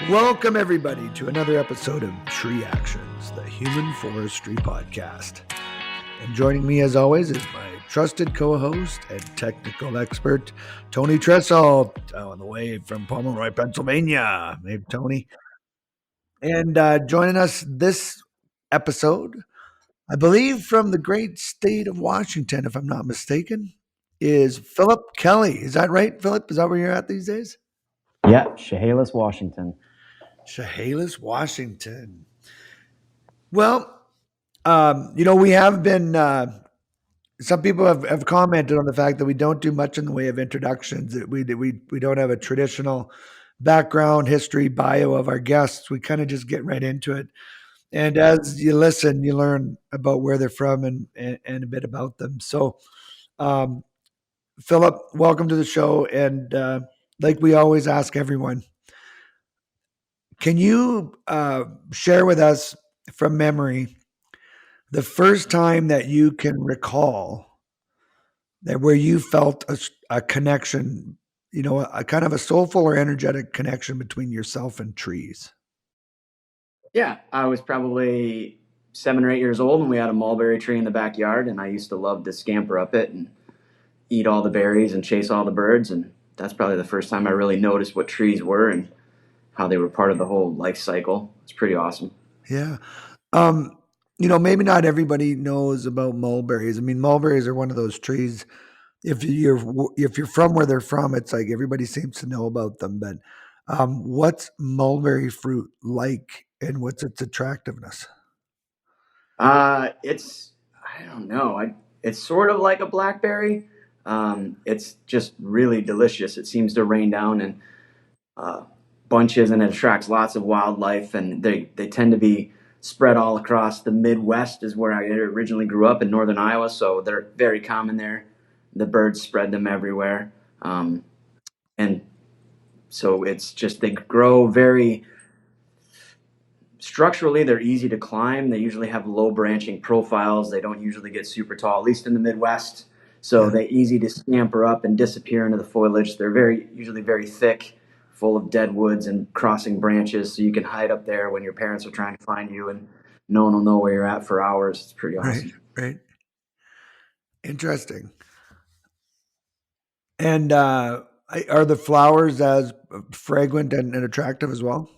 Welcome, everybody, to another episode of Tree Actions, the Human Forestry Podcast. And joining me, as always, is my trusted co-host and technical expert, Tony Tressel, on the way from Pomeroy, Pennsylvania. Hey, Tony. And joining us this episode, I believe from the great state of Washington, if I'm not mistaken, is Phillip Kelley. Is that right, Phillip? Is that where you're at these days? Yeah, Chehalis, Washington. Chehalis, Washington. Well, we have been, some people have commented on the fact that we don't do much in the way of introductions. That we don't have a traditional background, history, bio of our guests. We kind of just get right into it. And as you listen, you learn about where they're from and a bit about them. So, um, Phillip, welcome to the show. And like we always ask everyone, can you share with us from memory the first time that you can recall that where you felt a connection, a kind of a soulful or energetic connection between yourself and trees? Yeah, I was probably 7 or 8 years old, and we had a mulberry tree in the backyard, and I used to love to scamper up it and eat all the berries and chase all the birds. And that's probably the first time I really noticed what trees were and how they were part of the whole life cycle. It's pretty awesome. Yeah. Maybe not everybody knows about mulberries. I mean, mulberries are one of those trees. If you're from where they're from, it's like everybody seems to know about them. But what's mulberry fruit like, and what's its attractiveness? It's I don't know. It's sort of like a blackberry. It's just really delicious. It seems to rain down in bunches, and it attracts lots of wildlife. And they tend to be spread all across the Midwest, is where I originally grew up in northern Iowa. So they're very common there. The birds spread them everywhere, and so it's just they grow very structurally. They're easy to climb. They usually have low branching profiles. They don't usually get super tall, at least in the Midwest. So Yeah. they're easy to scamper up and disappear into the foliage. They're usually very thick, full of dead woods and crossing branches, so you can hide up there when your parents are trying to find you, and no one will know where you're at for hours. It's pretty awesome. Right. Interesting. And are the flowers as fragrant and attractive as well?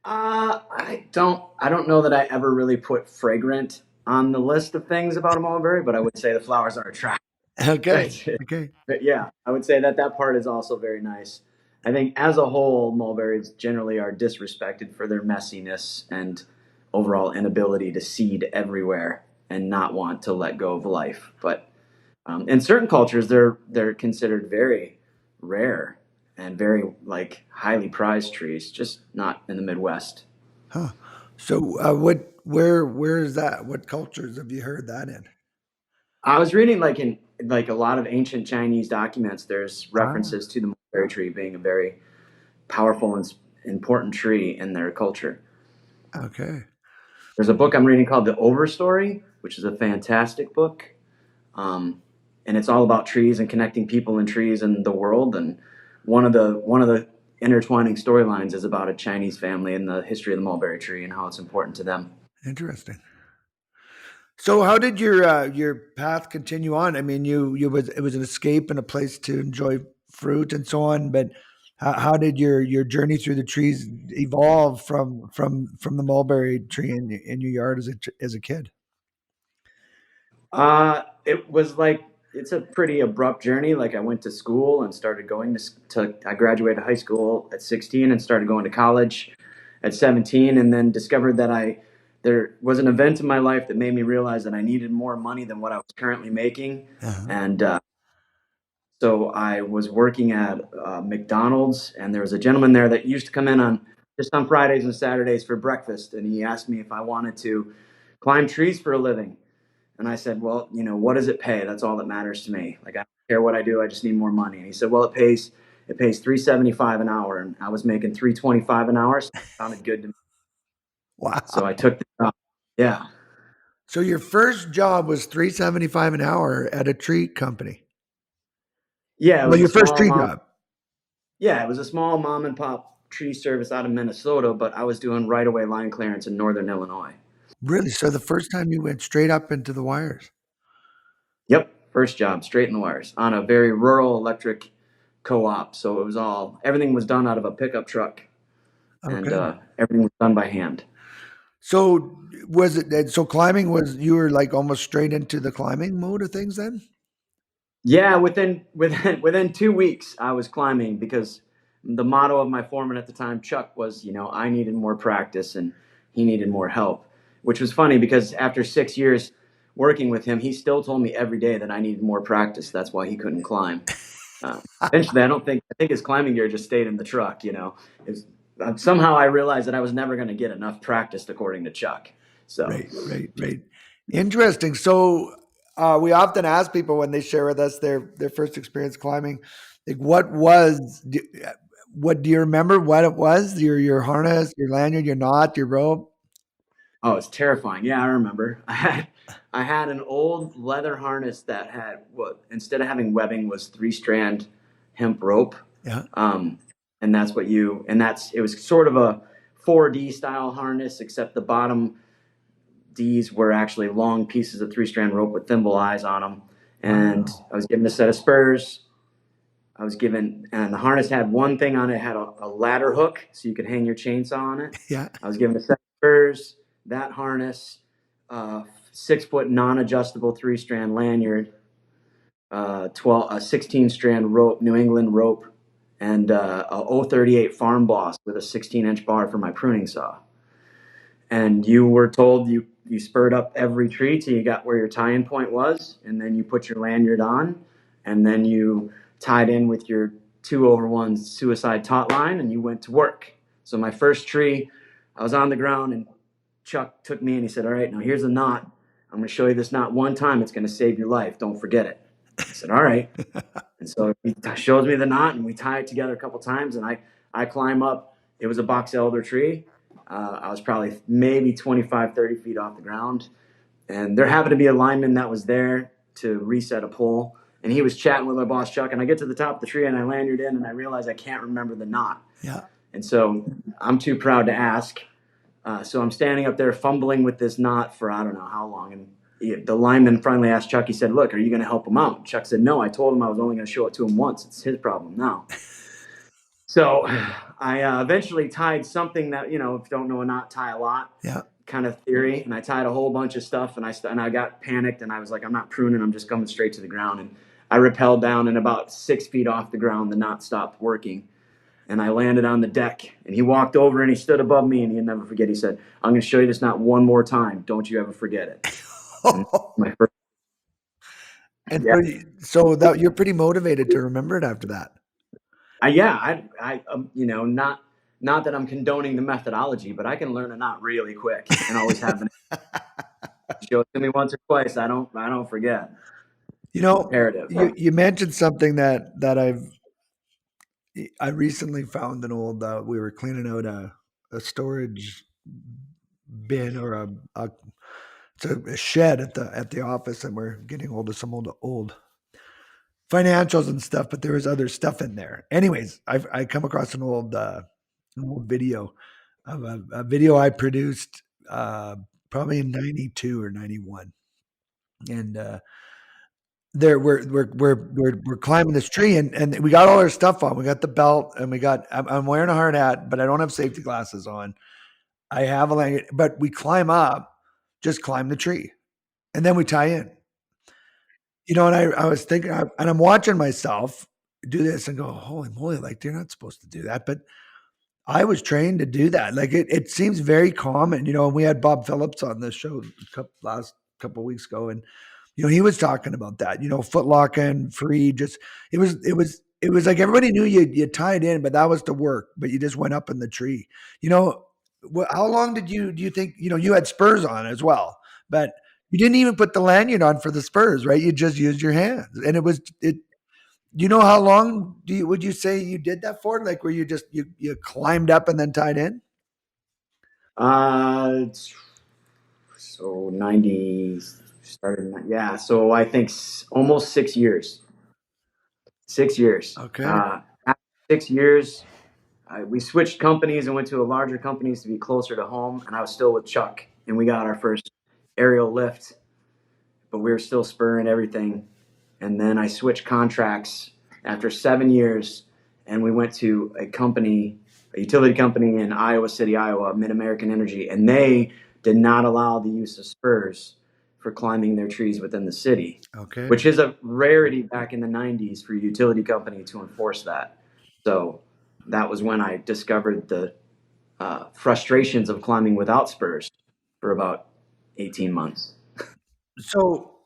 I don't know that I ever really put fragrant on the list of things about a mulberry, but I would say the flowers are attractive. Okay. But yeah, I would say that part is also very nice. I think as a whole, mulberries generally are disrespected for their messiness and overall inability to seed everywhere and not want to let go of life. But in certain cultures, they're considered very rare and very highly prized trees, just not in the Midwest. Huh. So where is that? What cultures have you heard that in? I was reading in a lot of ancient Chinese documents. There's Ah, references to the mulberry tree being a very powerful and important tree in their culture. okay. There's a book I'm reading called The Overstory, which is a fantastic book, and it's all about trees and connecting people and trees and the world. And one of the intertwining storylines is about a Chinese family and the history of the mulberry tree and how it's important to them. Interesting. So how did your path continue on? I mean, it was an escape and a place to enjoy fruit and so on, but how did your journey through the trees evolve from the mulberry tree in your yard as a kid? It was it's a pretty abrupt journey. I went to school and started going I graduated high school at 16 and started going to college at 17, and then discovered that there was an event in my life that made me realize that I needed more money than what I was currently making. Uh-huh. And so I was working at McDonald's, and there was a gentleman there that used to come in on Fridays and Saturdays for breakfast, and he asked me if I wanted to climb trees for a living. And I said, well, what does it pay? That's all that matters to me. I don't care what I do. I just need more money. And he said, well, it pays $3.75 an hour. And I was making $3.25 an hour. So it sounded good to me. Wow. So I took the job. Yeah. So your first job was $3.75 an hour at a tree company. Yeah. It Well, was your a first small tree mom. job. Yeah. It was a small mom and pop tree service out of Minnesota, but I was doing right away line clearance in northern Illinois. Really? So the first time you went straight up into the wires? Yep, first job, straight in the wires on a very rural electric co-op. So it was everything was done out of a pickup truck, and Okay. everything was done by hand. So was it so climbing was you were like almost straight into the climbing mode of things then? Yeah, within 2 weeks, I was climbing because the motto of my foreman at the time, Chuck, was, I needed more practice and he needed more help. Which was funny because after 6 years working with him, he still told me every day that I needed more practice. That's why he couldn't climb. Eventually, I think his climbing gear just stayed in the truck. Somehow I realized that I was never going to get enough practice, according to Chuck. So. Right. Interesting. So we often ask people when they share with us their first experience climbing, like what do you remember what it was? Your harness, your lanyard, your knot, your rope? Oh, it's terrifying. Yeah, I remember. I had an old leather harness that had what instead of having webbing was 3-strand hemp rope. Yeah. Um, and it was sort of a 4D style harness, except the bottom D's were actually long pieces of 3-strand rope with thimble eyes on them. And Wow. I was given a set of spurs. And the harness had one thing on it, it had a ladder hook so you could hang your chainsaw on it. Yeah. I was given a set of spurs, that harness, 6-foot non-adjustable 3-strand lanyard, 16-strand rope, New England rope, and a 038 farm boss with a 16-inch bar for my pruning saw. And you were told you spurred up every tree till you got where your tie-in point was, and then you put your lanyard on, and then you tied in with your 2/1 suicide taut line, and you went to work. So my first tree, I was on the ground, and Chuck took me and he said, "All right, now here's a knot. I'm going to show you this knot one time. It's going to save your life. Don't forget it." I said, "All right." And so he shows me the knot, and we tie it together a couple times, and I climb up. It was a box elder tree. I was probably maybe 25, 30 feet off the ground. And there happened to be a lineman that was there to reset a pole. And he was chatting with my boss, Chuck. And I get to the top of the tree and I lanyard in and I realize I can't remember the knot. Yeah. And so I'm too proud to ask. So I'm standing up there fumbling with this knot for I don't know how long. And the lineman finally asked Chuck, he said, "Look, are you going to help him out?" Chuck said, "No, I told him I was only going to show it to him once. It's his problem now." So I eventually tied something that, if you don't know a knot, tie a lot Yeah. kind of theory. And I tied a whole bunch of stuff and I got panicked and I was like, "I'm not pruning. I'm just coming straight to the ground." And I rappelled down and about 6 feet off the ground, the knot stopped working. And I landed on the deck and he walked over and he stood above me and he'd never forget. He said, "I'm going to show you this knot one more time. Don't you ever forget it." And my first, And yeah. so that you're pretty motivated to remember it after that. Not that I'm condoning the methodology, but I can learn a knot really quick and always have an show it to me once or twice. I don't forget. You know, Imperative. you mentioned something that I recently found an old we were cleaning out a storage bin or a it's a shed at the office, and we're getting hold of some old financials and stuff, but there was other stuff in there. Anyways, I come across an old video of a video I produced probably in 92 or 91. And there we're climbing this tree, and we got all our stuff on. We got the belt and I'm wearing a hard hat, but I don't have safety glasses on. I have a lanyard, but we climb up, just climb the tree, and then we tie in. And I was thinking, and I'm watching myself do this and go, holy moly, like you're not supposed to do that. But I was trained to do that. Like it seems very common, and we had Bob Phillips on this show last couple of weeks ago, and he was talking about that, foot locking, free, just it was like everybody knew you tied in, but that was to work, but you just went up in the tree. You know, how long do you think, you had spurs on as well, but you didn't even put the lanyard on for the spurs, right? You just used your hands. And how long would you say you did that for? Like where you climbed up and then tied in? So 90 started. Yeah. So I think almost 6 years. 6 years. Okay. After 6 years, we switched companies and went to a larger companies to be closer to home. And I was still with Chuck, and we got our first aerial lift, but we were still spurring everything. And then I switched contracts after 7 years, and we went to a company, a utility company in Iowa City, Iowa, Mid-American Energy, and they did not allow the use of spurs for climbing their trees within the city, Okay. which is a rarity back in the 90s for a utility company to enforce that. So that was when I discovered the frustrations of climbing without spurs for about 18 months. So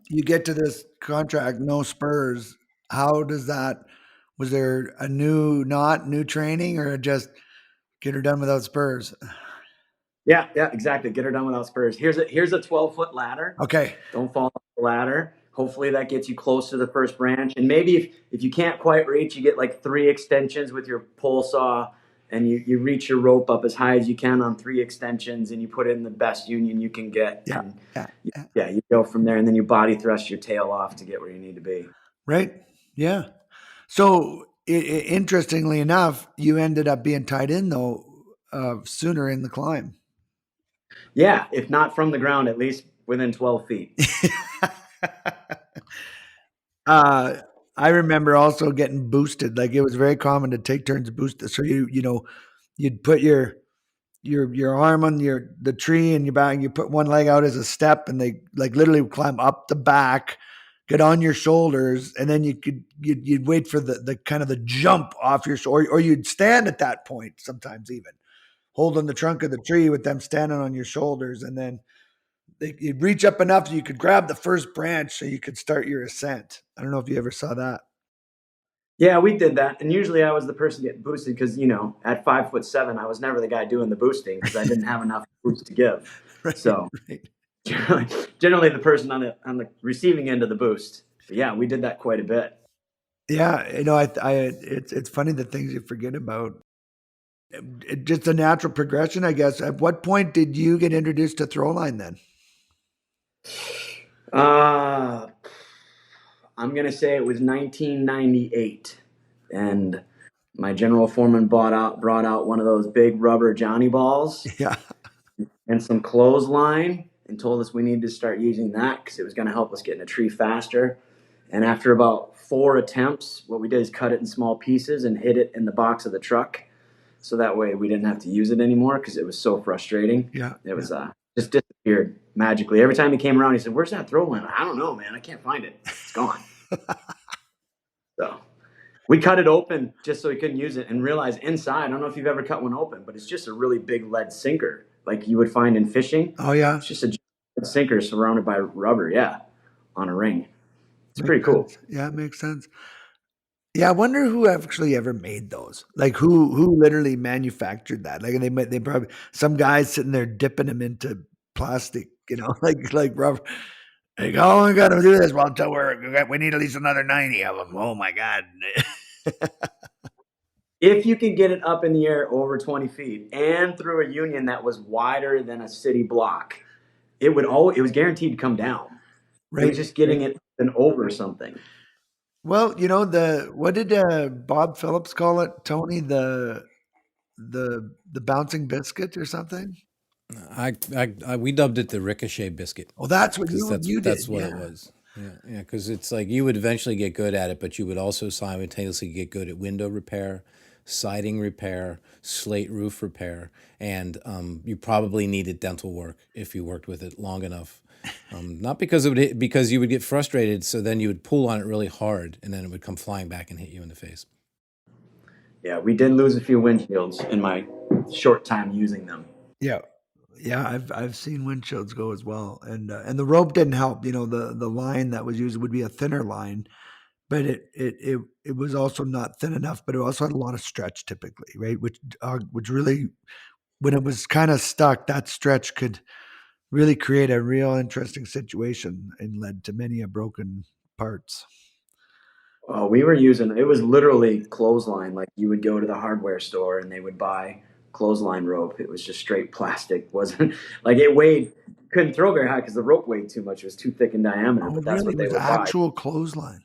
you get to this contract, no spurs. How does that? Was there a new training, or just get her done without spurs? Yeah, yeah, exactly. Get her done without spurs. Here's a 12-foot ladder. Okay. Don't fall off the ladder. Hopefully that gets you close to the first branch. And maybe if you can't quite reach, you get like 3 extensions with your pole saw, and you reach your rope up as high as you can on 3 extensions, and you put it in the best union you can get. Yeah. And Yeah. Yeah. yeah, you go from there, and then you body thrust your tail off to get where you need to be. Right. Yeah. So interestingly enough, you ended up being tied in though sooner in the climb. Yeah, if not from the ground, at least within 12 feet. I remember also getting boosted. Like it was very common to take turns boosted. So you'd put your arm on the tree and your back. You put one leg out as a step, and they like literally would climb up the back, get on your shoulders, and then you'd wait for the kind of the jump off your shoulder, or you'd stand at that point sometimes even holding the trunk of the tree with them standing on your shoulders, and then you'd reach up enough so you could grab the first branch so you could start your ascent. I don't know if you ever saw that. Yeah, we did that, and usually I was the person getting boosted because at 5'7", I was never the guy doing the boosting because I didn't have enough boost to give. Right, So right. generally the person on the receiving end of the boost. But yeah, we did that quite a bit. Yeah, it's funny the things you forget about. Just a natural progression, I guess. At what point did you get introduced to Throwline then? Uh, I'm gonna say it was 1998, and my general foreman brought out one of those big rubber Johnny balls Yeah. and some clothesline, and told us we needed to start using that because it was going to help us get in a tree faster. And after about 4 attempts, what we did is cut it in small pieces and hid it in the box of the truck, so that way we didn't have to use it anymore because it was so frustrating. Yeah. It was just disappeared magically. Every time he came around, he said, "Where's that throw line?" I don't know, man. I can't find it. It's gone. So we cut it open just so we couldn't use it, and realized inside, I don't know if you've ever cut one open, but it's just a really big lead sinker like you would find in fishing. Oh yeah. It's just a sinker surrounded by rubber, yeah, on a ring. It's Makes pretty cool. sense. Yeah, it makes sense. Yeah, I wonder who actually ever made those. Like who literally manufactured that. Like they probably some guys sitting there dipping them into plastic, like rubber. Like, how long we got to do this? Well, until we need at least another 90 of them. Oh my god. If you could get it up in the air over 20 feet and through a union that was wider than a city block, it was guaranteed to come down. It was Right. just getting it and over something. Well, what did Bob Phillips call it, Tony? The bouncing biscuit or something? We dubbed it the ricochet biscuit Oh, that's what because you did. that's what it Yeah. was. Yeah. Because it's like you would eventually get good at it, but you would also simultaneously get good at window repair, siding repair, slate roof repair, and you probably needed dental work if you worked with it long enough. Not because because you would get frustrated, so then you would pull on it really hard, and then it would come flying back and hit you in the face. Yeah, we did lose a few windshields in my short time using them. Yeah. Yeah, I've seen windshields go as well, and the rope didn't help. The line that was used would be a thinner line, but it was also not thin enough. But it also had a lot of stretch typically, right? Which really, when it was kind of stuck, that stretch could really create a real interesting situation and led to many a broken parts. We were using it was literally clothesline. Like you would go to the hardware store and they would buy clothesline rope. It was just straight plastic. Wasn't like it weighed. Couldn't throw very high because the rope weighed too much. It was too thick in diameter. Oh, But that's really? what It they was would buy. actual clothesline.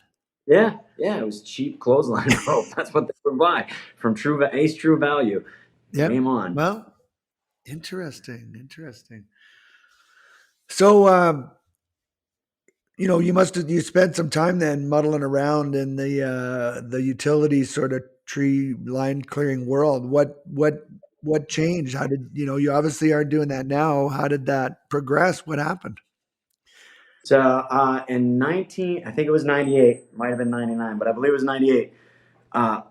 Yeah, yeah, it was cheap clothesline rope. That's what they would buy from Ace True Value. Yep. Game on. Well, interesting. So, you spent some time then muddling around in the utility sort of tree line clearing world. What changed? How did you obviously aren't doing that now? How did that progress? What happened? So in 19, I think it was 98, might have been 99, but I believe it was 98. Uh,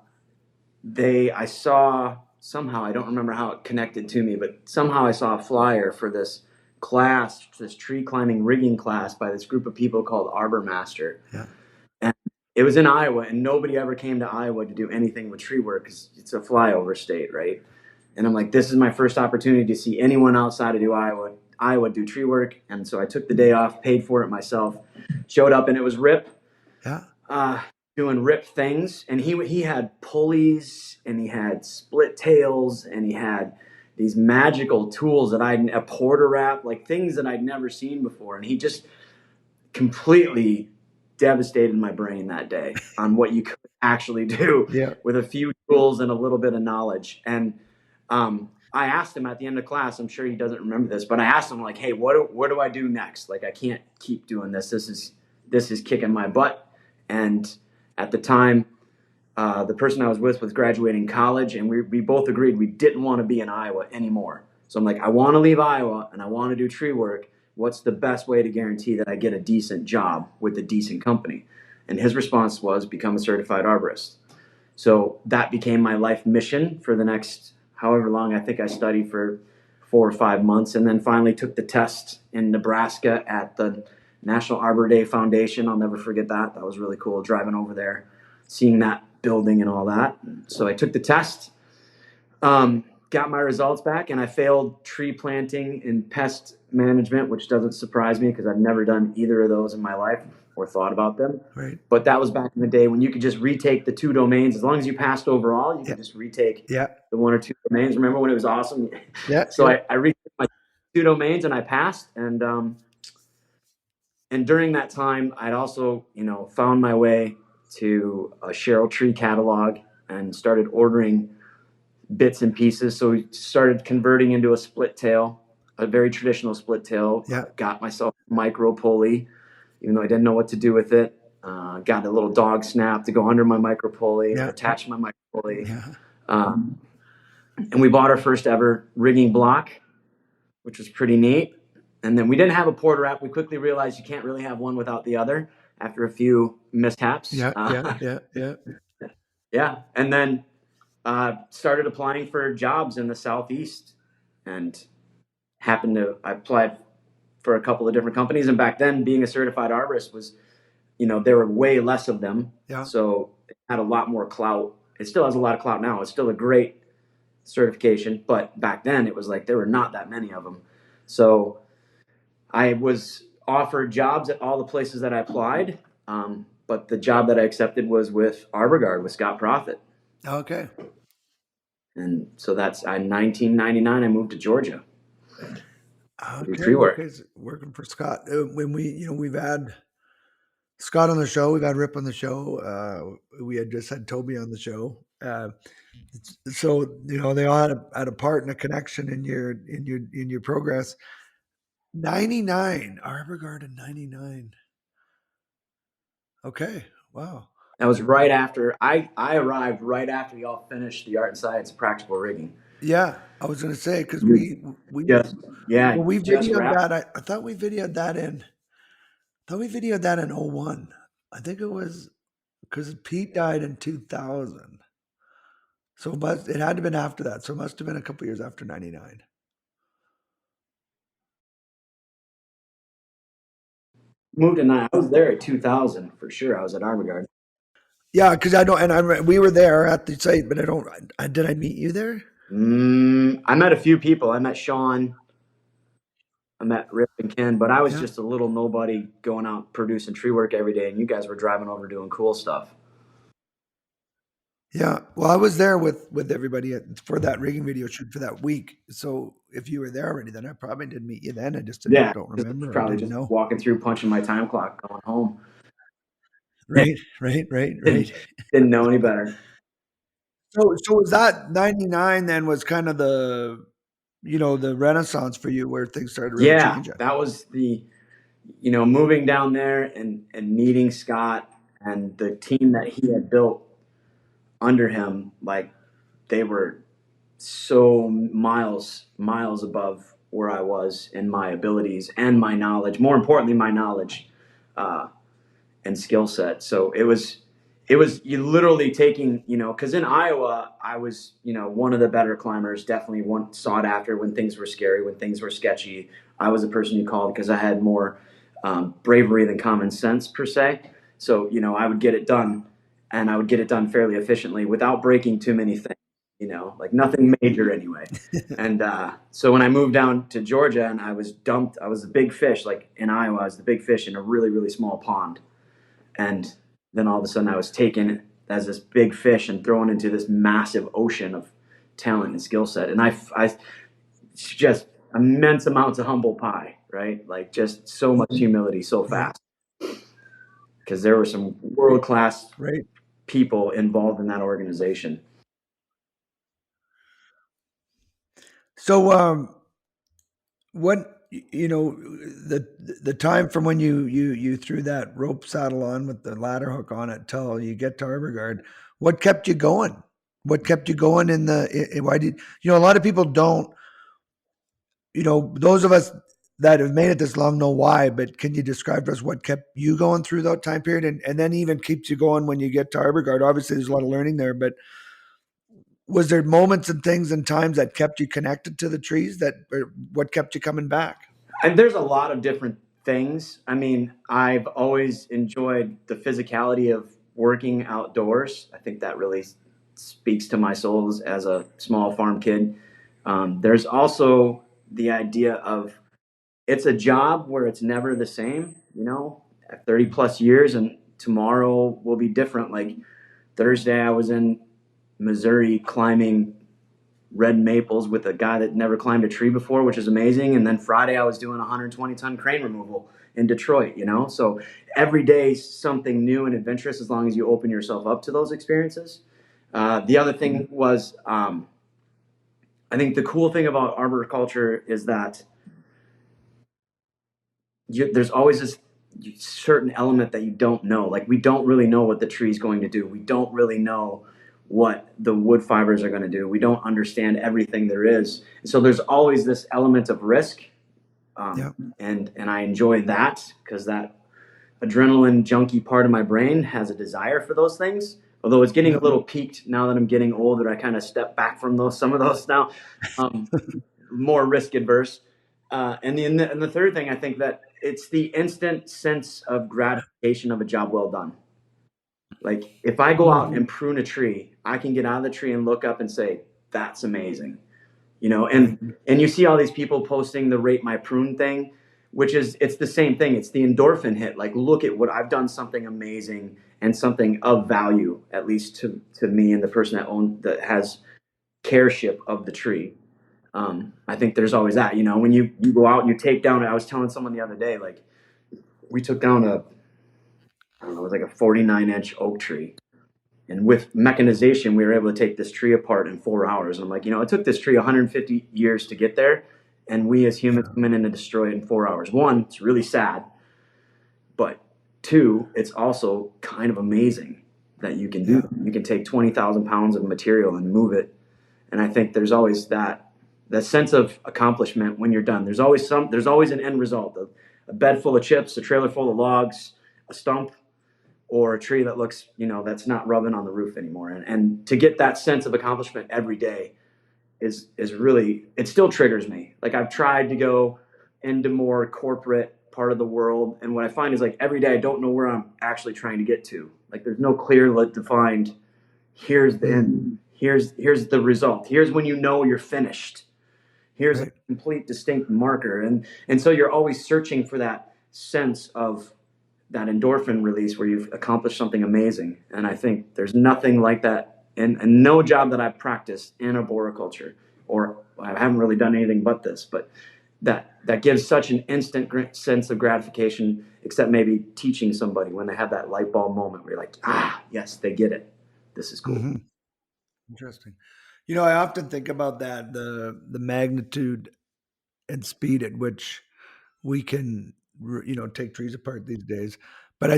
I saw somehow, I don't remember how it connected to me, but somehow I saw a flyer for this class, this tree climbing rigging class by this group of people called Arbor Master. Yeah. And it was in Iowa, and nobody ever came to Iowa to do anything with tree work because it's a flyover state, right? And I'm like, this is my first opportunity to see anyone outside of Iowa do tree work. And so I took the day off, paid for it myself, showed up, and it was Rip. Yeah. Doing Rip things, and he had pulleys, and he had split tails, and he had these magical tools that a porter wrap, like things that I'd never seen before, and he just completely devastated my brain that day on what you could actually do Yeah. with a few tools and a little bit of knowledge. And I asked him at the end of class, I'm sure he doesn't remember this, but I asked him like, hey, what do I do next? Like, I can't keep doing this. This is kicking my butt. And at the time, the person I was with was graduating college, and we both agreed we didn't want to be in Iowa anymore. So I'm like, I want to leave Iowa and I want to do tree work. What's the best way to guarantee that I get a decent job with a decent company? And his response was become a certified arborist. So that became my life mission for the next however long. I think I studied for 4 or 5 months, and then finally took the test in Nebraska at the National Arbor Day Foundation. I'll never forget that. That was really cool, driving over there, seeing that building and all that. So I took the test, got my results back, and I failed tree planting and pest management, which doesn't surprise me because I've never done either of those in my life or thought about them. Right. But that was back in the day when you could just retake the 2 domains. As long as you passed overall, you could just retake Yeah. the 1 or 2 domains. Remember when it was awesome? Yeah. So I retook my 2 domains and I passed. And during that time, I'd also, found my way to a Cheryl Tree catalog and started ordering bits and pieces. So we started converting into a split tail, a very traditional split tail. Yeah. Got myself a micro pulley, even though I didn't know what to do with it. Got a little dog snap to go under my micro pulley, Yeah. attach my micro pulley. Yeah. And we bought our first ever rigging block, which was pretty neat. And then we didn't have a porter wrap. We quickly realized you can't really have one without the other after a few mishaps. Yeah. Yeah. And then started applying for jobs in the Southeast, and I applied for a couple of different companies. And back then, being a certified arborist was, there were way less of them. Yeah. So it had a lot more clout. It still has a lot of clout now. It's still a great certification, but back then it was like there were not that many of them. So I was offered jobs at all the places that I applied, but the job that I accepted was with ArborGuard with Scott Profit. Okay. And so that's in 1999. I moved to Georgia. Okay. Tree work. Working for Scott. When we've had Scott on the show, we've had Rip on the show. We had just had Toby on the show. So they all had a part and a connection in your progress. 99 ArborGuard in 99. Okay. Wow. That was right after I arrived right after y'all finished the art and science of practical rigging. Yeah, I was going to say because we videoed that. I thought we videoed that in. I thought we videoed that in 01. I think it was because Pete died in 2000. So it had to have been after that. So it must have been a couple years after 99. Moved in 9. I was there at 2000 for sure. I was at ArborGuard. Yeah, because we were there at the site, but did I meet you there? I met a few people. I met Sean. I met Rip and Ken, but I was just a little nobody going out producing tree work every day, and you guys were driving over doing cool stuff. Yeah, well, I was there with everybody for that rigging video shoot for that week. So if you were there already, then I probably did meet you then. I just don't remember. Probably just walking through, punching my time clock, going home. Right, right, right, right. Didn't know any better. So was that 99 then was kind of the renaissance for you where things started really Yeah, changing? that was moving down there and meeting Scott and the team that he had built under him. Like, they were so miles above where I was in my abilities and my knowledge. More importantly, my knowledge uh, and skill set. So it was you literally taking, because in Iowa I was, one of the better climbers, definitely one sought after when things were scary, when things were sketchy. I was the person you called because I had more bravery than common sense per se. So I would get it done, and I would get it done fairly efficiently without breaking too many things. Like nothing major anyway. And so when I moved down to Georgia and I was dumped, I was a big fish. Like in Iowa, I was the big fish in a really, really small pond. And then all of a sudden I was taken as this big fish and thrown into this massive ocean of talent and skill set. And I just immense amounts of humble pie, right? Like just so much humility so fast, because there were some world-class Right. people involved in that organization. So what the time from when you threw that rope saddle on with the ladder hook on it till you get to ArborGuard, what kept you going? What kept you going why did a lot of people don't, those of us that have made it this long know why, but can you describe to us what kept you going through that time period and then even keeps you going when you get to ArborGuard? Obviously there's a lot of learning there, but was there moments and things and times that kept you connected to the trees or what kept you coming back? And there's a lot of different things. I mean, I've always enjoyed the physicality of working outdoors. I think that really speaks to my soul as a small farm kid. There's also the idea of it's a job where it's never the same, at 30 plus years, and tomorrow will be different. Like Thursday, I was in Missouri climbing red maples with a guy that never climbed a tree before, which is amazing. And then Friday I was doing 120-ton crane removal in Detroit, So every day something new and adventurous, as long as you open yourself up to those experiences. The other thing was, I think the cool thing about arboriculture is that there's always this certain element that you don't know. Like, we don't really know what the tree's going to do. We don't really know what the wood fibers are going to do. We don't understand everything there is. So there's always this element of risk. And I enjoy that because that adrenaline junkie part of my brain has a desire for those things. Although it's getting a little peaked now that I'm getting older, I kind of step back from some of those now, more risk adverse. And the third thing, I think that it's the instant sense of gratification of a job well done. Like, if I go out and prune a tree, I can get out of the tree and look up and say, that's amazing. And you see all these people posting the rate my prune thing, which it's the same thing. It's the endorphin hit. Like, look at what I've done, something amazing and something of value, at least to me and the person that has careship of the tree. I think there's always that, when you go out and you take down, I was telling someone the other day, like, we took down I don't know, it was like a 49-inch oak tree. And with mechanization, we were able to take this tree apart in 4 hours. And I'm like, it took this tree 150 years to get there. And we as humans come in and destroy it in 4 hours. One, it's really sad. But two, it's also kind of amazing that you can do. You can take 20,000 pounds of material and move it. And I think there's always that sense of accomplishment when you're done. There's always an end result. A bed full of chips, a trailer full of logs, a stump, or a tree that looks, that's not rubbing on the roof anymore. And to get that sense of accomplishment every day is really, it still triggers me. Like, I've tried to go into more corporate part of the world, and what I find is, like, every day I don't know where I'm actually trying to get to. Like, there's no clear defined, here's the end, here's the result, here's when you're finished, here's a complete distinct marker. And so you're always searching for that sense of that endorphin release where you've accomplished something amazing. And I think there's nothing like that in no job that I've practiced in arboriculture, or I haven't really done anything but this, but that gives such an instant sense of gratification, except maybe teaching somebody when they have that light bulb moment where you're like, yes, they get it. This is cool. Mm-hmm. Interesting. I often think about that, the magnitude and speed at which we can, take trees apart these days. But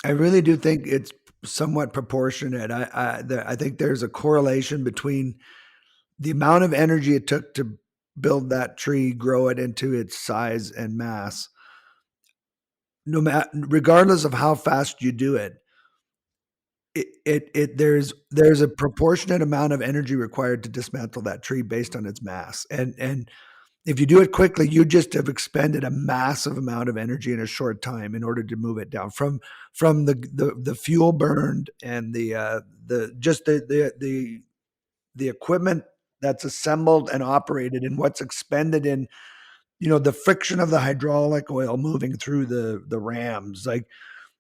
I really do think it's somewhat proportionate. I think there's a correlation between the amount of energy it took to build that tree, grow it into its size and mass, no matter regardless of how fast you do it. There's a proportionate amount of energy required to dismantle that tree based on its mass, and if you do it quickly, you just have expended a massive amount of energy in a short time in order to move it down from the fuel burned and the equipment that's assembled and operated and what's expended in the friction of the hydraulic oil moving through the rams. Like,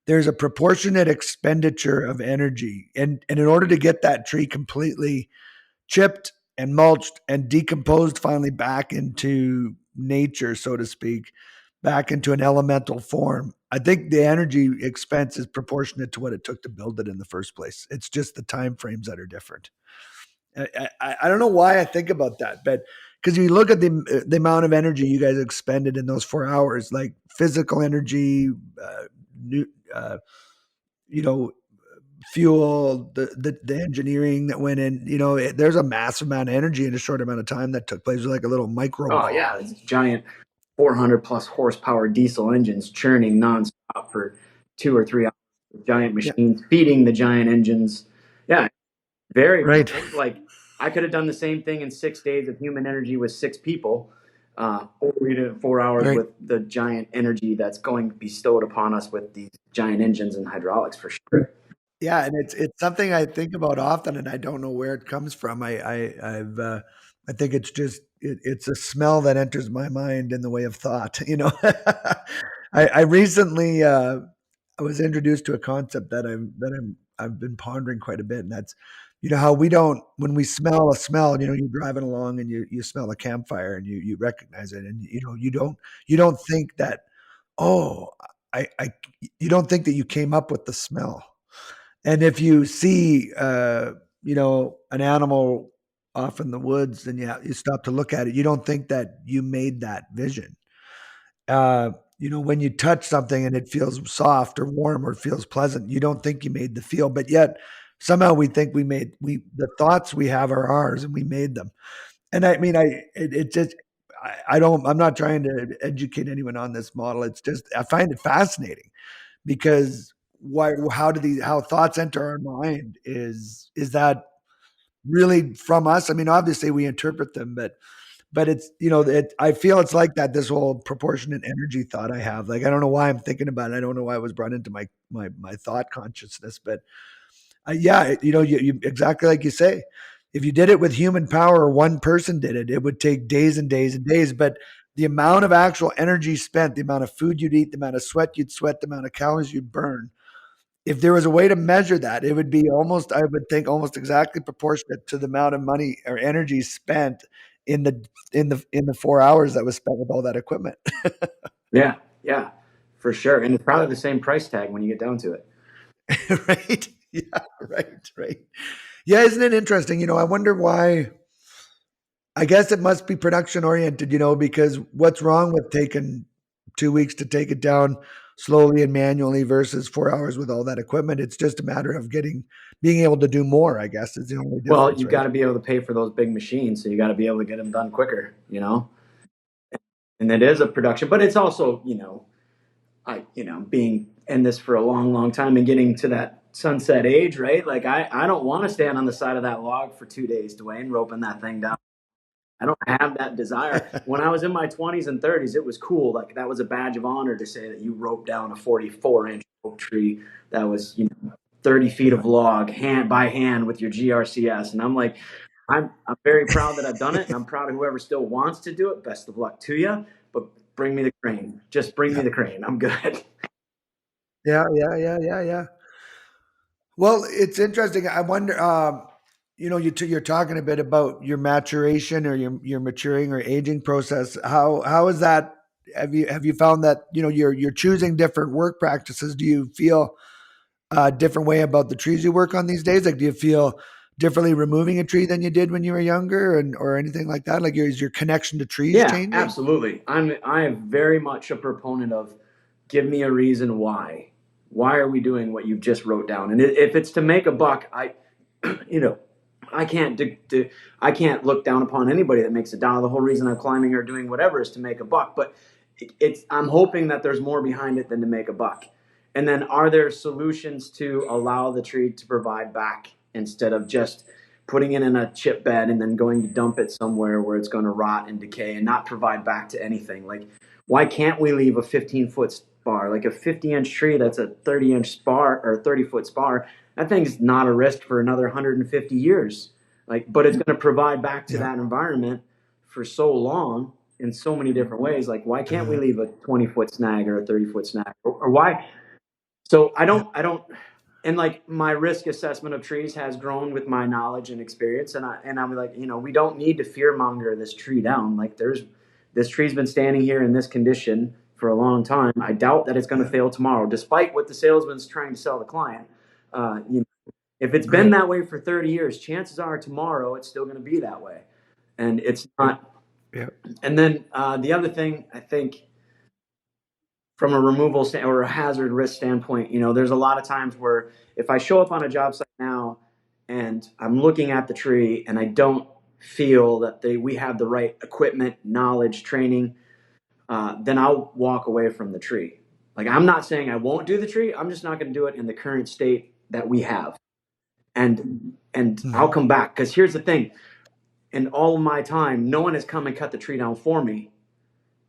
there's a proportionate expenditure of energy, and in order to get that tree completely chipped and mulched and decomposed finally back into nature, so to speak, back into an elemental form, I think the energy expense is proportionate to what it took to build it in the first place. It's just the time frames that are different. I don't know why I think about that, but because you look at the amount of energy you guys expended in those 4 hours, like physical energy, new, you know, fuel, the engineering that went in, there's a massive amount of energy in a short amount of time that took place. It was like a little micro Oh bomb. yeah, it's giant 400 plus horsepower diesel engines churning nonstop for 2 or 3 hours. Giant Yeah. machines feeding the giant engines. Yeah, very Right. like I could have done the same thing in 6 days of human energy with 6 people, or we did it in 4 hours Right. with the giant energy that's going bestowed upon us with these giant engines and hydraulics for sure. Yeah, and it's something I think about often, and I don't know where it comes from. I think it's just it's a smell that enters my mind in the way of thought. I recently I was introduced to a concept I've been pondering quite a bit, and that's how we don't when we smell a smell. You're driving along and you smell a campfire and you recognize it, and you don't think that, oh, I you don't think that you came up with the smell. And if you see, an animal off in the woods and you stop to look at it, you don't think that you made that vision. When you touch something and it feels soft or warm or feels pleasant, you don't think you made the feel, but yet somehow we think the thoughts we have are ours and we made them. And I mean, it just, I'm not trying to educate anyone on this model. It's just, I find it fascinating because how thoughts enter our mind is that really from us? I mean, obviously we interpret them, but it's I feel it's like that, this whole proportionate energy thought I have. Like, I don't know why I'm thinking about it. I don't know why it was brought into my thought consciousness, but yeah, you exactly like you say. If you did it with human power, or one person did it, it would take days and days and days. But the amount of actual energy spent, the amount of food you'd eat, the amount of sweat you'd sweat, the amount of calories you'd burn, if there was a way to measure that, it would be I would think, almost exactly proportionate to the amount of money or energy spent in the 4 hours that was spent with all that equipment. Yeah, yeah, for sure. And it's probably the same price tag when you get down to it. Right? Yeah, right. Yeah, isn't it interesting? I wonder why. I guess it must be production oriented, because what's wrong with taking 2 weeks to take it down slowly and manually versus 4 hours with all that equipment? It's just a matter of being able to do more, I guess, is the only Well, difference, you got right? to be able to pay for those big machines, so you got to be able to get them done quicker. And it is a production, but it's also, being in this for a long, long time and getting to that sunset age, right? Like I don't want to stand on the side of that log for 2 days, Dwayne, roping that thing down. I don't have that desire. When I was in my 20s and 30s, it was cool. Like that was a badge of honor to say that you roped down a 44-inch oak tree that was, 30 feet Yeah. of log hand by hand with your GRCS. And I'm like, I'm very proud that I've done it, and I'm proud of whoever still wants to do it. Best of luck to you, but bring me the crane. Just bring me Yeah. the crane. I'm good. Yeah. Well, it's interesting. I wonder. you're talking a bit about your maturation or your maturing or aging process. How is that? Have you found that you're choosing different work practices? Do you feel a different way about the trees you work on these days? Like, do you feel differently removing a tree than you did when you were younger, and or anything like that? Like, is your connection to trees Yeah, changing? absolutely. I am very much a proponent of give me a reason why. Why are we doing what you just wrote down? And if it's to make a buck, you know, I can't I can't look down upon anybody that makes a dollar. The whole reason I'm climbing or doing whatever is to make a buck. But I'm hoping that there's more behind it than to make a buck. And then are there solutions to allow the tree to provide back instead of just putting it in a chip bed and then going to dump it somewhere where it's going to rot and decay and not provide back to anything? Like, why can't we leave a 15-foot spar, like a 50-inch tree that's a 30-inch spar or 30-foot spar? That thing's not a risk for another 150 years. Like, but it's going to provide back to Yeah. that environment for so long in so many different ways. Like, why can't we leave a 20-foot snag or a 30-foot snag, or why? So Yeah. I don't, and like my risk assessment of trees has grown with my knowledge and experience. And I'm like, we don't need to fearmonger this tree down. Like, this tree's been standing here in this condition for a long time. I doubt that it's going to Yeah. fail tomorrow, despite what the salesman's trying to sell the client. Uh, you know, if it's been Right. that way for 30 years, chances are tomorrow it's still going to be that way. And it's not. Yeah. And then the other thing, I think, from a removal or a hazard risk standpoint, there's a lot of times where if I show up on a job site now and I'm looking at the tree and I don't feel that we have the right equipment, knowledge, training, then I'll walk away from the tree. Like, I'm not saying I won't do the tree. I'm just not going to do it in the current state that we have. And I'll Mhm. come back, because here's the thing. In all of my time, no one has come and cut the tree down for me.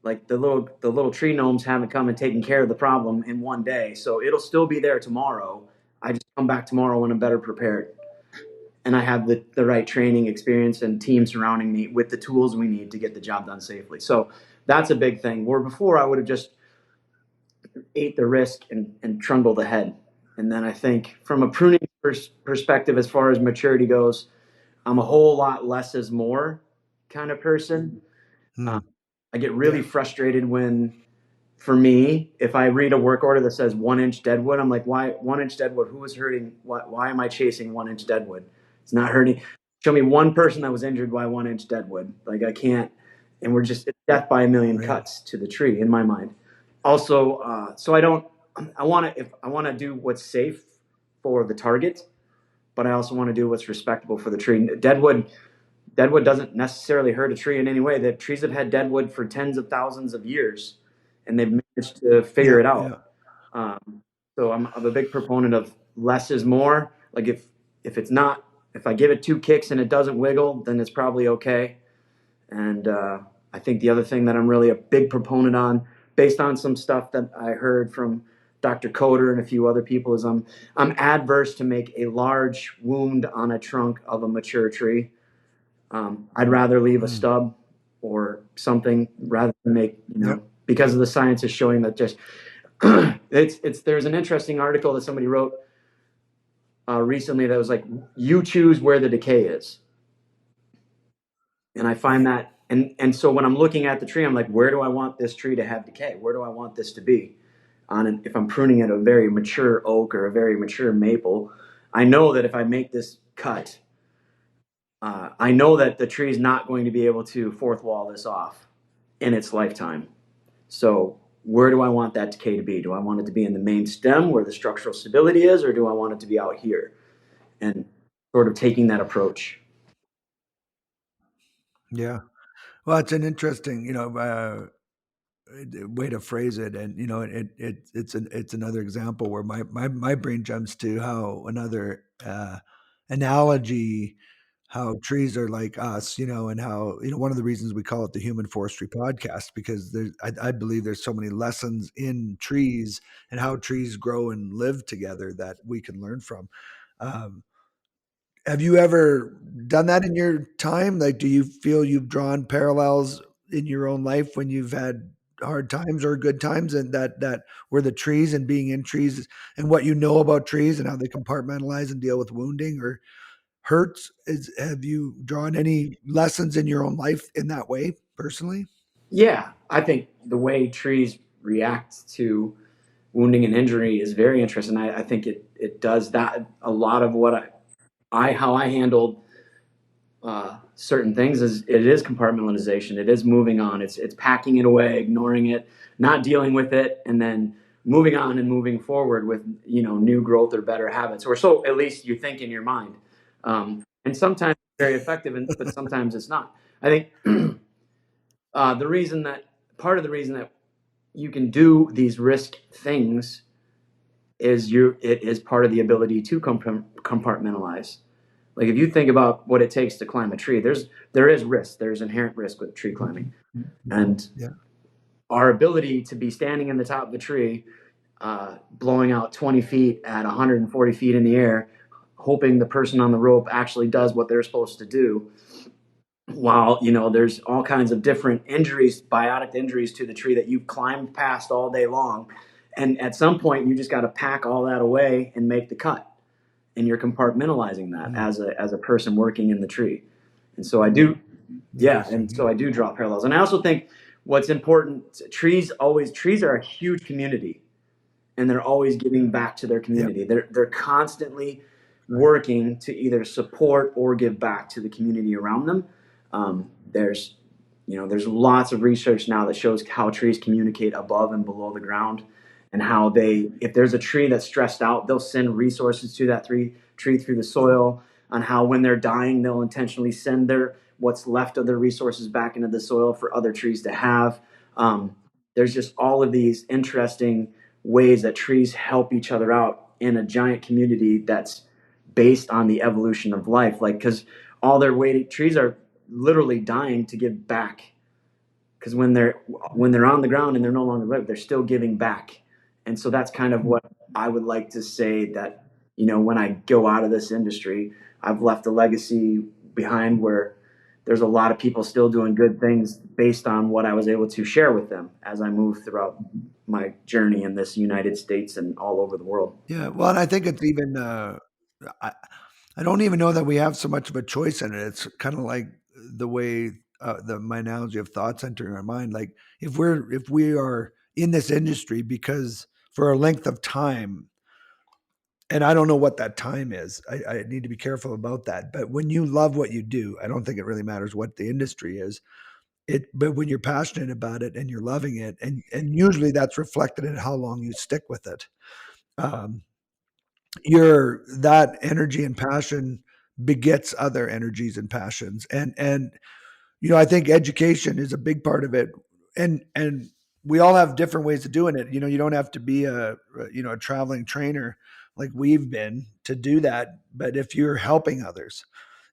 Like, the little tree gnomes haven't come and taken care of the problem in one day. So it'll still be there tomorrow. I just come back tomorrow when I'm better prepared. And I have the right training, experience, and team surrounding me with the tools we need to get the job done safely. So that's a big thing. Where before I would have just ate the risk and trundled ahead. And then I think from a pruning perspective, as far as maturity goes, I'm a whole lot less is more kind of person. Hmm. I get really Yeah. frustrated when, for me, if I read a work order that says 1-inch deadwood, I'm like, why 1-inch deadwood? Who was hurting? Why am I chasing 1-inch deadwood? It's not hurting. Show me one person that was injured by 1-inch deadwood. Like, I can't. And it's death by a million Right. cuts to the tree in my mind. Also, so I don't. I want to. If I want to do what's safe for the target, but I also want to do what's respectable for the tree. Deadwood doesn't necessarily hurt a tree in any way. The trees have had deadwood for tens of thousands of years, and they've managed to figure Yeah. it out. Yeah. So I'm a big proponent of less is more. Like, if it's not, if I give it 2 kicks and it doesn't wiggle, then it's probably okay. And I think the other thing that I'm really a big proponent on, based on some stuff that I heard from Dr. Coder and a few other people, is I'm adverse to make a large wound on a trunk of a mature tree. I'd rather leave a Hmm. stub or something rather than make, Yep. because of the science is showing that just there's an interesting article that somebody wrote recently that was like, you choose where the decay is. And I find Right. that, and so when I'm looking at the tree, I'm like, where do I want this tree to have decay? Where do I want this to be? If I'm pruning at a very mature oak or a very mature maple, I know that if I make this cut, I know that the tree is not going to be able to fourth wall this off in its lifetime. So where do I want that decay to be? Do I want it to be in the main stem where the structural stability is, or do I want it to be out here? And sort of taking that approach. Yeah. Well, it's an interesting, way to phrase it, and it's another example where my brain jumps to how another analogy, how trees are like us, and how one of the reasons we call it the Human Forestry Podcast, because I believe there's so many lessons in trees and how trees grow and live together that we can learn from. Um, have you ever done that in your time? Like, do you feel you've drawn parallels in your own life when you've had hard times or good times, and that were the trees and being in trees and what you know about trees and how they compartmentalize and deal with wounding or hurts? Have you drawn any lessons in your own life in that way personally? Yeah, I think the way trees react to wounding and injury is very interesting. I think it does that. A lot of what how I handled certain things is it is compartmentalization. It is moving on. It's packing it away, ignoring it, not dealing with it, and then moving on and moving forward with new growth or better habits, or so at least you think in your mind. And sometimes it's very effective, but sometimes it's not. I think the reason that part of the reason that you can do these risk things is it is part of the ability to compartmentalize. Like if you think about what it takes to climb a tree, there is risk. There's inherent risk with tree climbing, and Yeah. our ability to be standing in the top of a tree, blowing out 20 feet at 140 feet in the air, hoping the person on the rope actually does what they're supposed to do. While there's all kinds of different injuries, biotic injuries to the tree that you've climbed past all day long, and at some point you just got to pack all that away and make the cut, and you're compartmentalizing that as a person working in the tree. And so I do, yeah, and so I do draw parallels. And I also think what's important, trees are a huge community, and they're always giving back to their community. They're constantly working to either support or give back to the community around them. There's there's lots of research now that shows how trees communicate above and below the ground, and how if there's a tree that's stressed out, they'll send resources to that tree through the soil. On how when they're dying, they'll intentionally send what's left of their resources back into the soil for other trees to have. There's just all of these interesting ways that trees help each other out in a giant community that's based on the evolution of life. Like, because trees are literally dying to give back. Because when they're on the ground and they're no longer living, they're still giving back. And so that's kind of what I would like to say, that when I go out of this industry, I've left a legacy behind where there's a lot of people still doing good things based on what I was able to share with them as I move throughout my journey in this United States and all over the world. Yeah. Well, and I think it's even, I don't even know that we have so much of a choice in it. It's kind of like the way my analogy of thoughts entering our mind. Like if we are in this industry because for a length of time, and I don't know what that time is. I need to be careful about that. But when you love what you do, I don't think it really matters what the industry is. But when you're passionate about it and you're loving it, and usually that's reflected in how long you stick with it. Um, that energy and passion begets other energies and passions, and I think education is a big part of it, and we all have different ways of doing it. You don't have to be a traveling trainer like we've been to do that, but if you're helping others,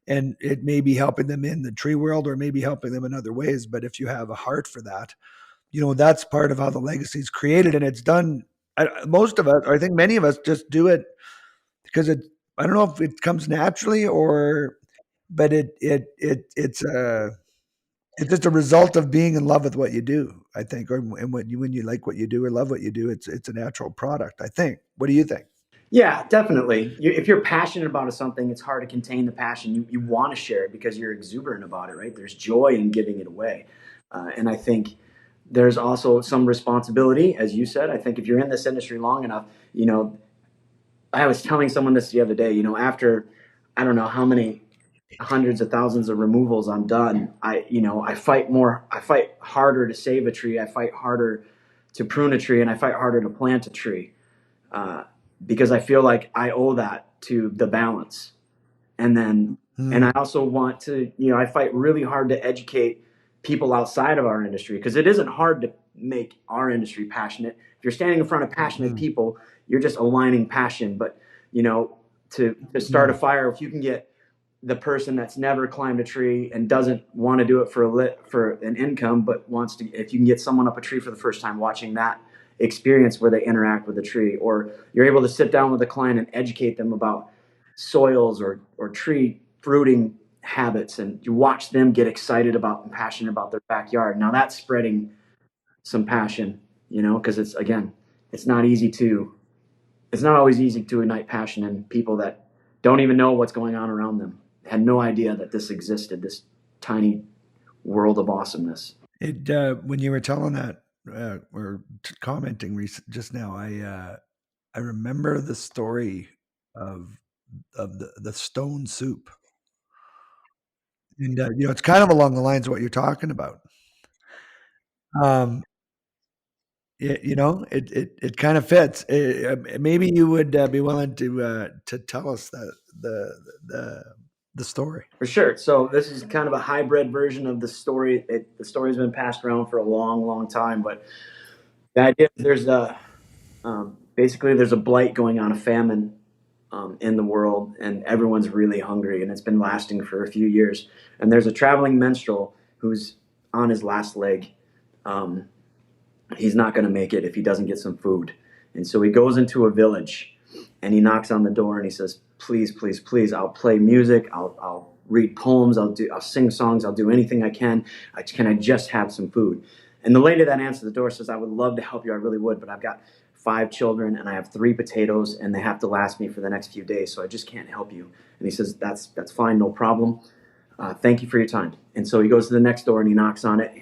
and it may be helping them in the tree world or maybe helping them in other ways, but if you have a heart for that, that's part of how the legacy is created, and it's done. Most of us, or I think many of us, just do it because I don't know if it comes naturally, but it's just a result of being in love with what you do, I think, or and when you like what you do or love what you do, it's a natural product, I think. What do you think? Yeah, definitely. If you're passionate about something, it's hard to contain the passion. You want to share it because you're exuberant about it, right? There's joy in giving it away. And I think there's also some responsibility, as you said. I think if you're in this industry long enough, I was telling someone this the other day, after I don't know how many hundreds of thousands of removals I'm done, I fight harder to save a tree. I fight harder to prune a tree, and I fight harder to plant a tree. Because I feel like I owe that to the balance. And I also want to, I fight really hard to educate people outside of our industry, because it isn't hard to make our industry passionate. If you're standing in front of passionate people, you're just aligning passion. But, to start a fire, if you can get the person that's never climbed a tree and doesn't want to do it for an income, but wants to, if you can get someone up a tree for the first time, watching that experience where they interact with the tree, or you're able to sit down with a client and educate them about soils or tree fruiting habits, and you watch them get excited about and passionate about their backyard. Now that's spreading some passion, because it's not always easy to ignite passion in people that don't even know what's going on around them. had no idea that this existed, this tiny world of awesomeness. It when you were telling that or commenting just now, I remember the story of the stone soup, and it's kind of along the lines of what you're talking about. Um, it kind of fits. Maybe you would be willing to tell us the the the story. For sure. So this is kind of a hybrid version of the story. The story's been passed around for a long, long time, but the idea is there's a basically there's a blight going on, a famine in the world, and everyone's really hungry, and it's been lasting for a few years. And there's a traveling minstrel who's on his last leg. Um, he's not going to make it if he doesn't get some food. And so he goes into a village and he knocks on the door and he says, please, please, please, I'll play music. I'll read poems. I'll sing songs. I'll do anything I can. Can I just have some food? And the lady that answers the door says, I would love to help you. I really would, but I've got 5 children and I have 3 potatoes and they have to last me for the next few days. So I just can't help you. And he says, that's fine. No problem. Thank you for your time. And so he goes to the next door and he knocks on it.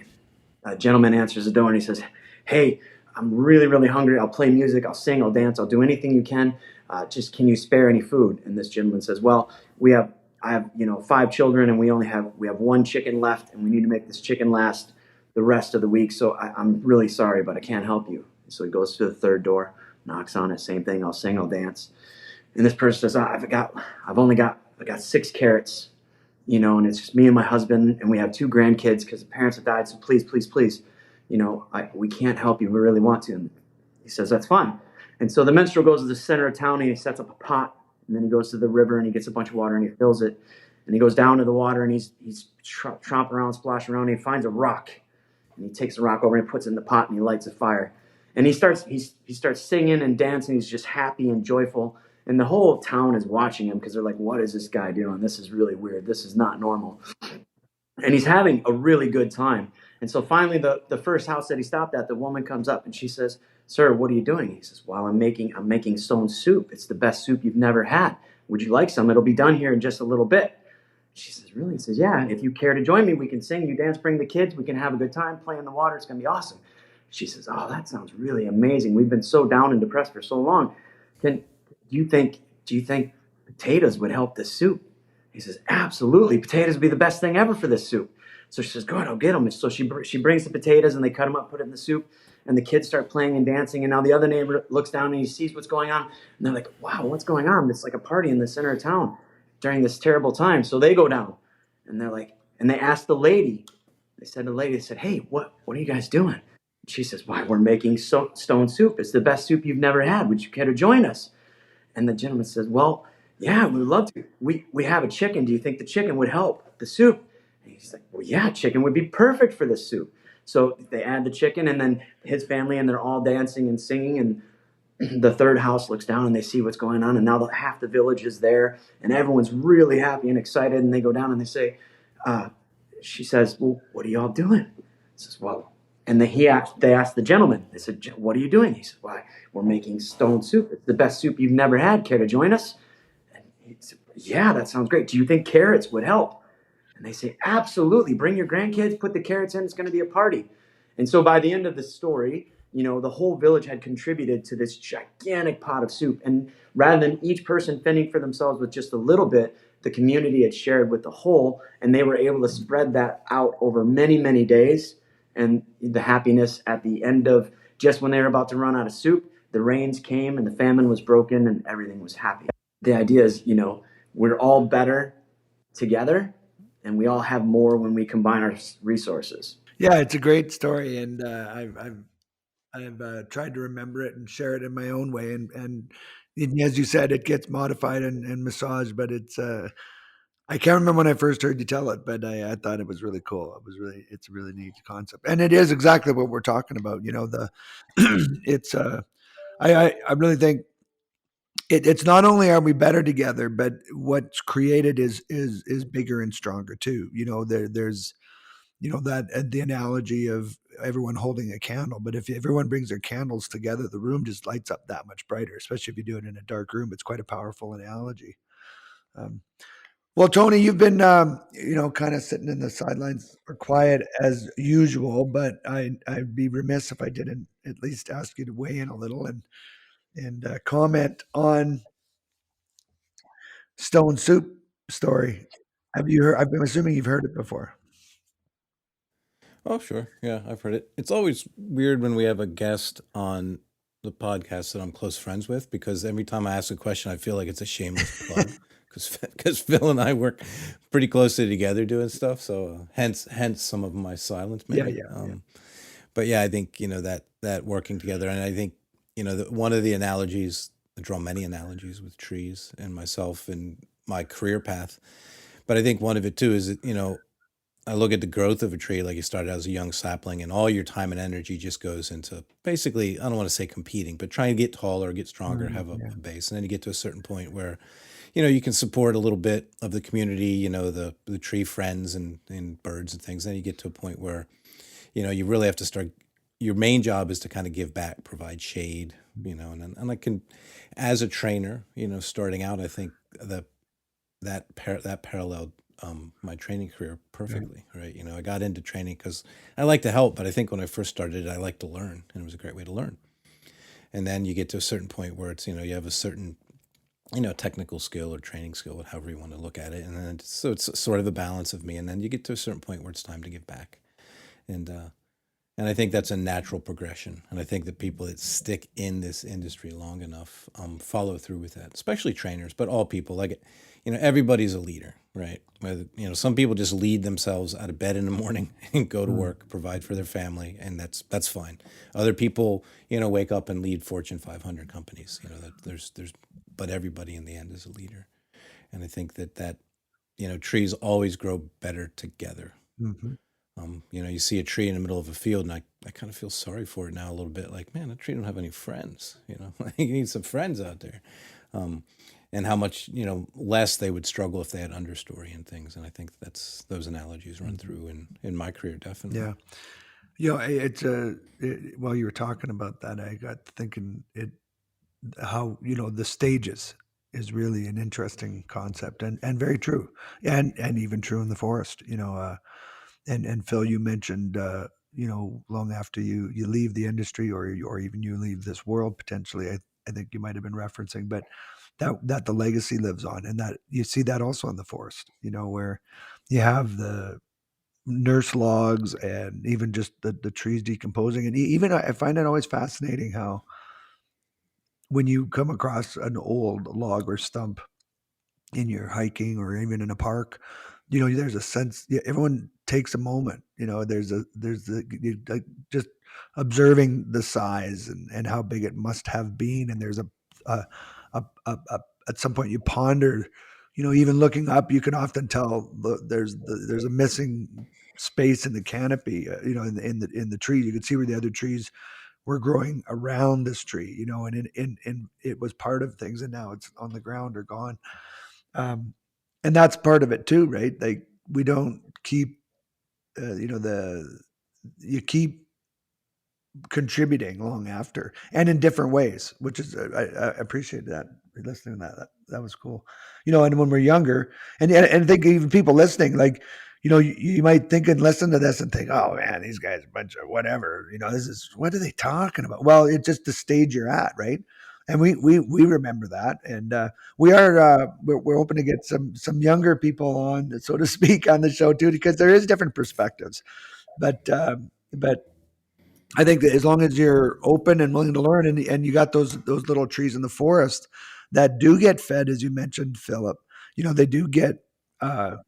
A gentleman answers the door and he says, hey, I'm really, really hungry. I'll play music. I'll sing. I'll dance. I'll do anything you can. Just can you spare any food? And this gentleman says, well, I have 5 children and we have 1 chicken left and we need to make this chicken last the rest of the week. So I'm really sorry, but I can't help you. So he goes to the third door, knocks on it. Same thing. I'll sing. I'll dance. And this person says, I got 6 carrots, and it's just me and my husband, and we have 2 grandkids because the parents have died. So please, please, please, we can't help you. We really want to. And he says, that's fine. And so the minstrel goes to the center of town and he sets up a pot, and then he goes to the river and he gets a bunch of water and he fills it. And he goes down to the water and he's tromping around, splashing around, and he finds a rock. And he takes the rock over and he puts it in the pot and he lights a fire. And he starts singing and dancing. He's just happy and joyful. And the whole town is watching him because they're like, what is this guy doing? This is really weird. This is not normal. And he's having a really good time. And so finally, the first house that he stopped at, the woman comes up and she says, sir, what are you doing? He says, well, I'm making stone soup. It's the best soup you've never had. Would you like some? It'll be done here in just a little bit. She says, really? He says, yeah, if you care to join me, we can sing, you dance, bring the kids, we can have a good time, play in the water. It's going to be awesome. She says, oh, that sounds really amazing. We've been so down and depressed for so long. Do you think potatoes would help this soup? He says, absolutely. Potatoes would be the best thing ever for this soup. So she says, go ahead, I'll get them. And so she brings the potatoes and they cut them up, put it in the soup, and the kids start playing and dancing. And now the other neighbor looks down and he sees what's going on. And they're like, wow, what's going on? It's like a party in the center of town during this terrible time. So they go down and they're like, and they asked the lady, they said, hey, what are you guys doing? And she says, why, we're making stone soup. It's the best soup you've never had. Would you care to join us? And the gentleman says, well, yeah, we would love to. We have a chicken. Do you think the chicken would help the soup? And he's like, well, yeah, chicken would be perfect for this soup. So they add the chicken, and then his family, and they're all dancing and singing. And the third house looks down, and they see what's going on. And now half the village is there, and everyone's really happy and excited. And they go down, and they say, she says, well, what are y'all doing? He says, well, and they asked the gentleman. They said, what are you doing? He said, why, we're making stone soup. It's the best soup you've never had. Care to join us? And he said, yeah, that sounds great. Do you think carrots would help? And they say, absolutely. Bring your grandkids, put the carrots in. It's going to be a party. And so by the end of the story, the whole village had contributed to this gigantic pot of soup. And rather than each person fending for themselves with just a little bit, the community had shared with the whole, and they were able to spread that out over many, many days. And the happiness at the end of just when they were about to run out of soup, the rains came and the famine was broken and everything was happy. The idea is, we're all better together and we all have more when we combine our resources. Yeah, it's a great story, and I've tried to remember it and share it in my own way. And as you said, it gets modified and massaged, but it's I can't remember when I first heard you tell it, but I thought it was really cool. It's a really neat concept, and it is exactly what we're talking about. The it's I really think it's not only are we better together, but what's created is bigger and stronger too. There's that the analogy of everyone holding a candle, but if everyone brings their candles together, the room just lights up that much brighter. Especially if you do it in a dark room, it's quite a powerful analogy. Um, Well, Tony, you've been, kind of sitting in the sidelines or quiet as usual, but I'd be remiss if I didn't at least ask you to weigh in a little and comment on Stone Soup story. Have you heard? I'm assuming you've heard it before. Oh, sure. Yeah, I've heard it. It's always weird when we have a guest on the podcast that I'm close friends with because every time I ask a question, I feel like it's a shameless plug because Phil and I work pretty closely together doing stuff. So hence some of my silence Yeah, maybe. yeah, yeah. But yeah, I think that working together, and I think one of the analogies. I draw many analogies with trees and myself and my career path. But I think one of it too is that, I look at the growth of a tree, like you started as a young sapling, and all your time and energy just goes into basically, I don't want to say competing, but trying to get taller, get stronger, have Yeah. a base. And then you get to a certain point where, you can support a little bit of the community, the tree friends and birds and things. Then you get to a point where, you really have to start, your main job is to kind of give back, provide shade, and I can, as a trainer, starting out, I think that paralleled my training career Yeah. perfectly, right? I got into training because I like to help, but I think when I first started, I liked to learn, and it was a great way to learn. And then you get to a certain point where it's you have a certain technical skill or training skill, however you want to look at it, and then so it's sort of a balance of me. And then you get to a certain point where it's time to give back, and and I think that's a natural progression. And I think that people that stick in this industry long enough follow through with that, especially trainers, but all people. Like, everybody's a leader, right? Whether, some people just lead themselves out of bed in the morning and go to Mm. work, provide for their family, and that's fine. Other people, wake up and lead Fortune 500 companies. That but everybody in the end is a leader. And I think that trees always grow better together. Mhm. You see a tree in the middle of a field, and I kind of feel sorry for it now a little bit. Like, man, that tree don't have any friends. Like, you need some friends out there. Um, and how much less they would struggle if they had understory and things. And I think that's those analogies run Mhm. through in my career definitely. Yeah. It's while you were talking about that, I got thinking how, the stages is really an interesting concept and very true. And even true in the forest, and Phil, you mentioned, long after you leave the industry or even you leave this world potentially, I think you might have been referencing, but that the legacy lives on, and that you see that also in the forest, where you have the nurse logs and even just the trees decomposing, and even I find it always fascinating how when you come across an old log or stump in your hiking or even in a park, there's a sense, yeah, everyone takes a moment, like just observing the size and how big it must have been. And there's a at some point you ponder, even looking up, you can often tell there's a missing space in the canopy, in the tree. You can see where the other trees were growing around this tree, and it was part of things, and now it's on the ground or gone. Um, and that's part of it too, right? Like we don't keep, the you keep contributing long after and in different ways, which is I appreciate that. Listening to that was cool. And when we're younger, and I think even people listening, like, you might think and listen to this and think, oh man, these guys are a bunch of whatever. This is, what are they talking about? Well, it's just the stage you're at, right? And we remember that, and we're hoping to get some younger people on, so to speak, on the show too, because there is different perspectives. But I think that as long as you're open and willing to learn, and you got those little trees in the forest that do get fed, as you mentioned, Philip, they do get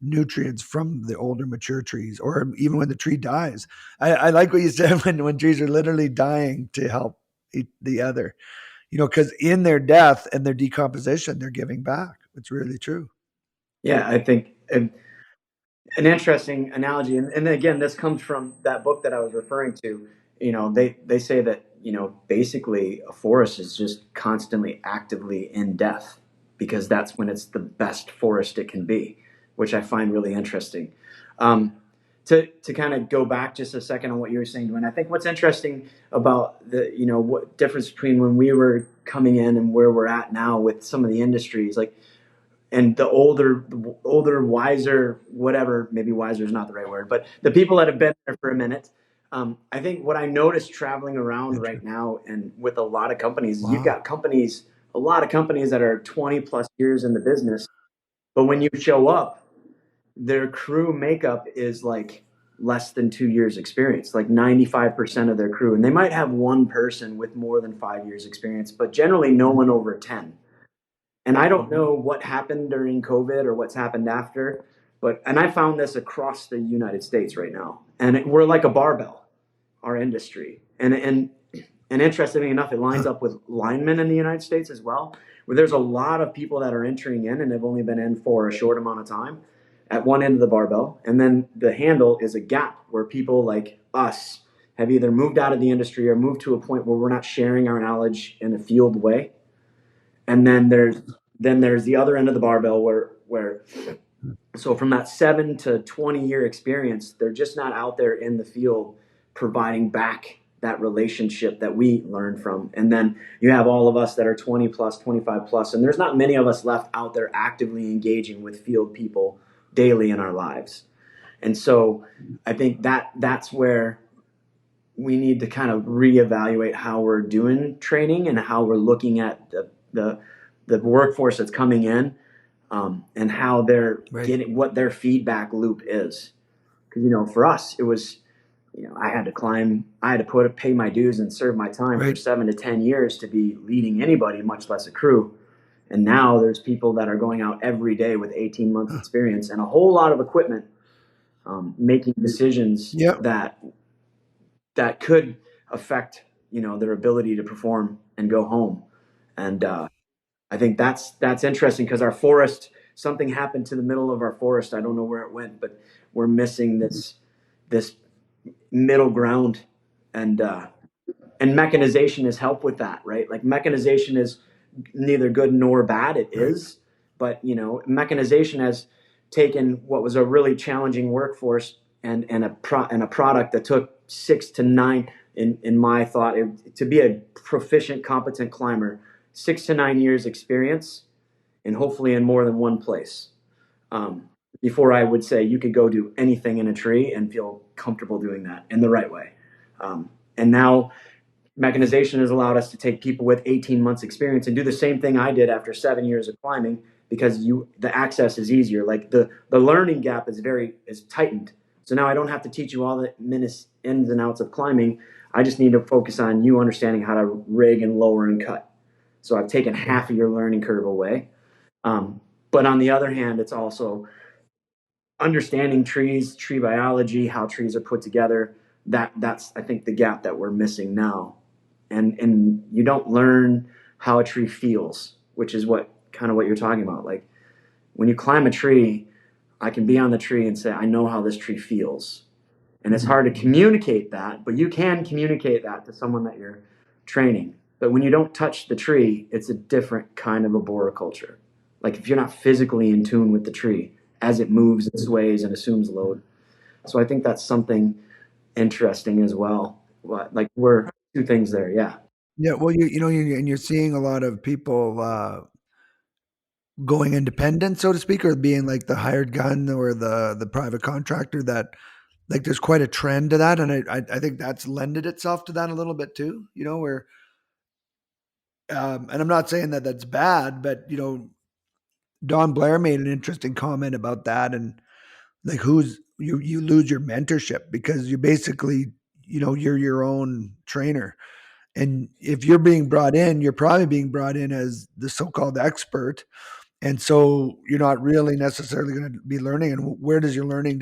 nutrients from the older mature trees, or even when the tree dies. I like what you said when trees are literally dying to help eat the other, because in their death and their decomposition, they're giving back. It's really true. Yeah, I think an interesting analogy, and again, this comes from that book that I was referring to. They say that basically a forest is just constantly actively in death because that's when it's the best forest it can be, which I find really interesting. Um, to kind of go back just a second on what you were saying, Dwayne, I think what's interesting about the what difference between when we were coming in and where we're at now with some of the industries, like and the older, wiser, whatever, maybe wiser is not the right word, but the people that have been there for a minute. I think what I noticed traveling around right now and with a lot of companies, you've got a lot of companies that are 20 plus years in the business, but when you show up, their crew makeup is like less than 2 years experience, like 95% of their crew. And they might have one person with more than 5 years experience, but generally no one over 10. And I don't know what happened during COVID or what's happened after, and I found this across the United States right now. And we're like a barbell, our industry. And interestingly enough, it lines up with linemen in the United States as well, where there's a lot of people that are entering in and have only been in for a short amount of time at one end of the barbell. And then the handle is a gap where people like us have either moved out of the industry or moved to a point where we're not sharing our knowledge in a field way. And then there's the other end of the barbell where so from that 7 to 20 year experience, they're just not out there in the field providing back that relationship that we learned from. And then you have all of us that are 20 plus, 25 plus, and there's not many of us left out there actively engaging with field people daily in our lives. And so I think that's where we need to kind of reevaluate how we're doing training and how we're looking at the workforce that's coming in, and how they're getting, what their feedback loop is. Because, for us, it was, I had to pay my dues and serve my time for 7 to 10 years to be leading anybody, much less a crew. And now there's people that are going out every day with 18 months experience and a whole lot of equipment, making decisions that could affect, their ability to perform and go home. And I think that's interesting because our forest, something happened to the middle of our forest. I don't know where it went, but we're missing this middle ground, and mechanization has helped with that, right? Like mechanization is neither good nor bad. It is, but mechanization has taken what was a really challenging workforce and a product that took 6 to 9, in my thought, to be a proficient, competent climber, 6 to 9 years experience, and hopefully in more than one place. Before I would say you could go do anything in a tree and feel comfortable doing that in the right way. And now mechanization has allowed us to take people with 18 months experience and do the same thing I did after 7 years of climbing, because the access is easier. Like the learning gap is tightened. So now I don't have to teach you all the ins and outs of climbing. I just need to focus on you understanding how to rig and lower and cut. So I've taken half of your learning curve away. But on the other hand, it's also understanding trees, tree biology, how trees are put together. That's I think the gap that we're missing now. And you don't learn how a tree feels, which is what you're talking about. Like when you climb a tree, I can be on the tree and say, I know how this tree feels. And it's hard to communicate that, but you can communicate that to someone that you're training. But when you don't touch the tree, it's a different kind of arboriculture. Like if you're not physically in tune with the tree as it moves and sways and assumes load. So I think that's something interesting as well. Like we're two things there. Yeah. Yeah. Well, you're seeing a lot of people going independent, so to speak, or being like the hired gun or the private contractor. That like there's quite a trend to that, and I think that's lended itself to that a little bit too. Where and I'm not saying that that's bad, but Don Blair made an interesting comment about that, and like you lose your mentorship because you basically you're your own trainer. And if you're being brought in, you're probably being brought in as the so-called expert. And so you're not really necessarily going to be learning. And where does your learning,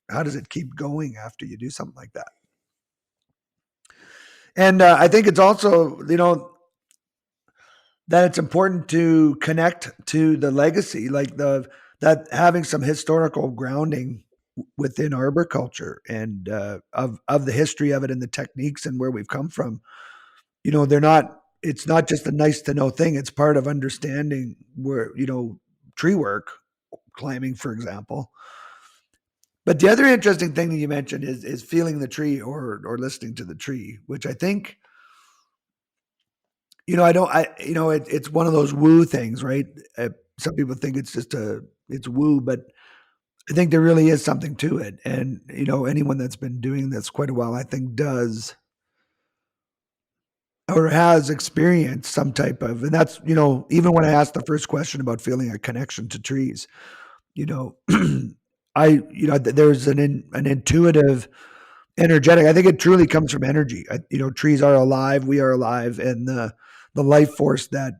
how does it keep going after you do something like that? And I think it's also, that it's important to connect to the legacy, like that having some historical grounding within arboriculture and of the history of it and the techniques and where we've come from. It's not just a nice to know thing. It's part of understanding where, tree work, climbing, for example. But the other interesting thing that you mentioned is feeling the tree or listening to the tree, which I think, it's one of those woo things, right? some people think it's just it's woo, but I think there really is something to it. And, anyone that's been doing this quite a while, I think does or has experienced some type of, and that's, even when I asked the first question about feeling a connection to trees, you know, there's an intuitive, energetic. I think it truly comes from energy. Trees are alive. We are alive, and the life force that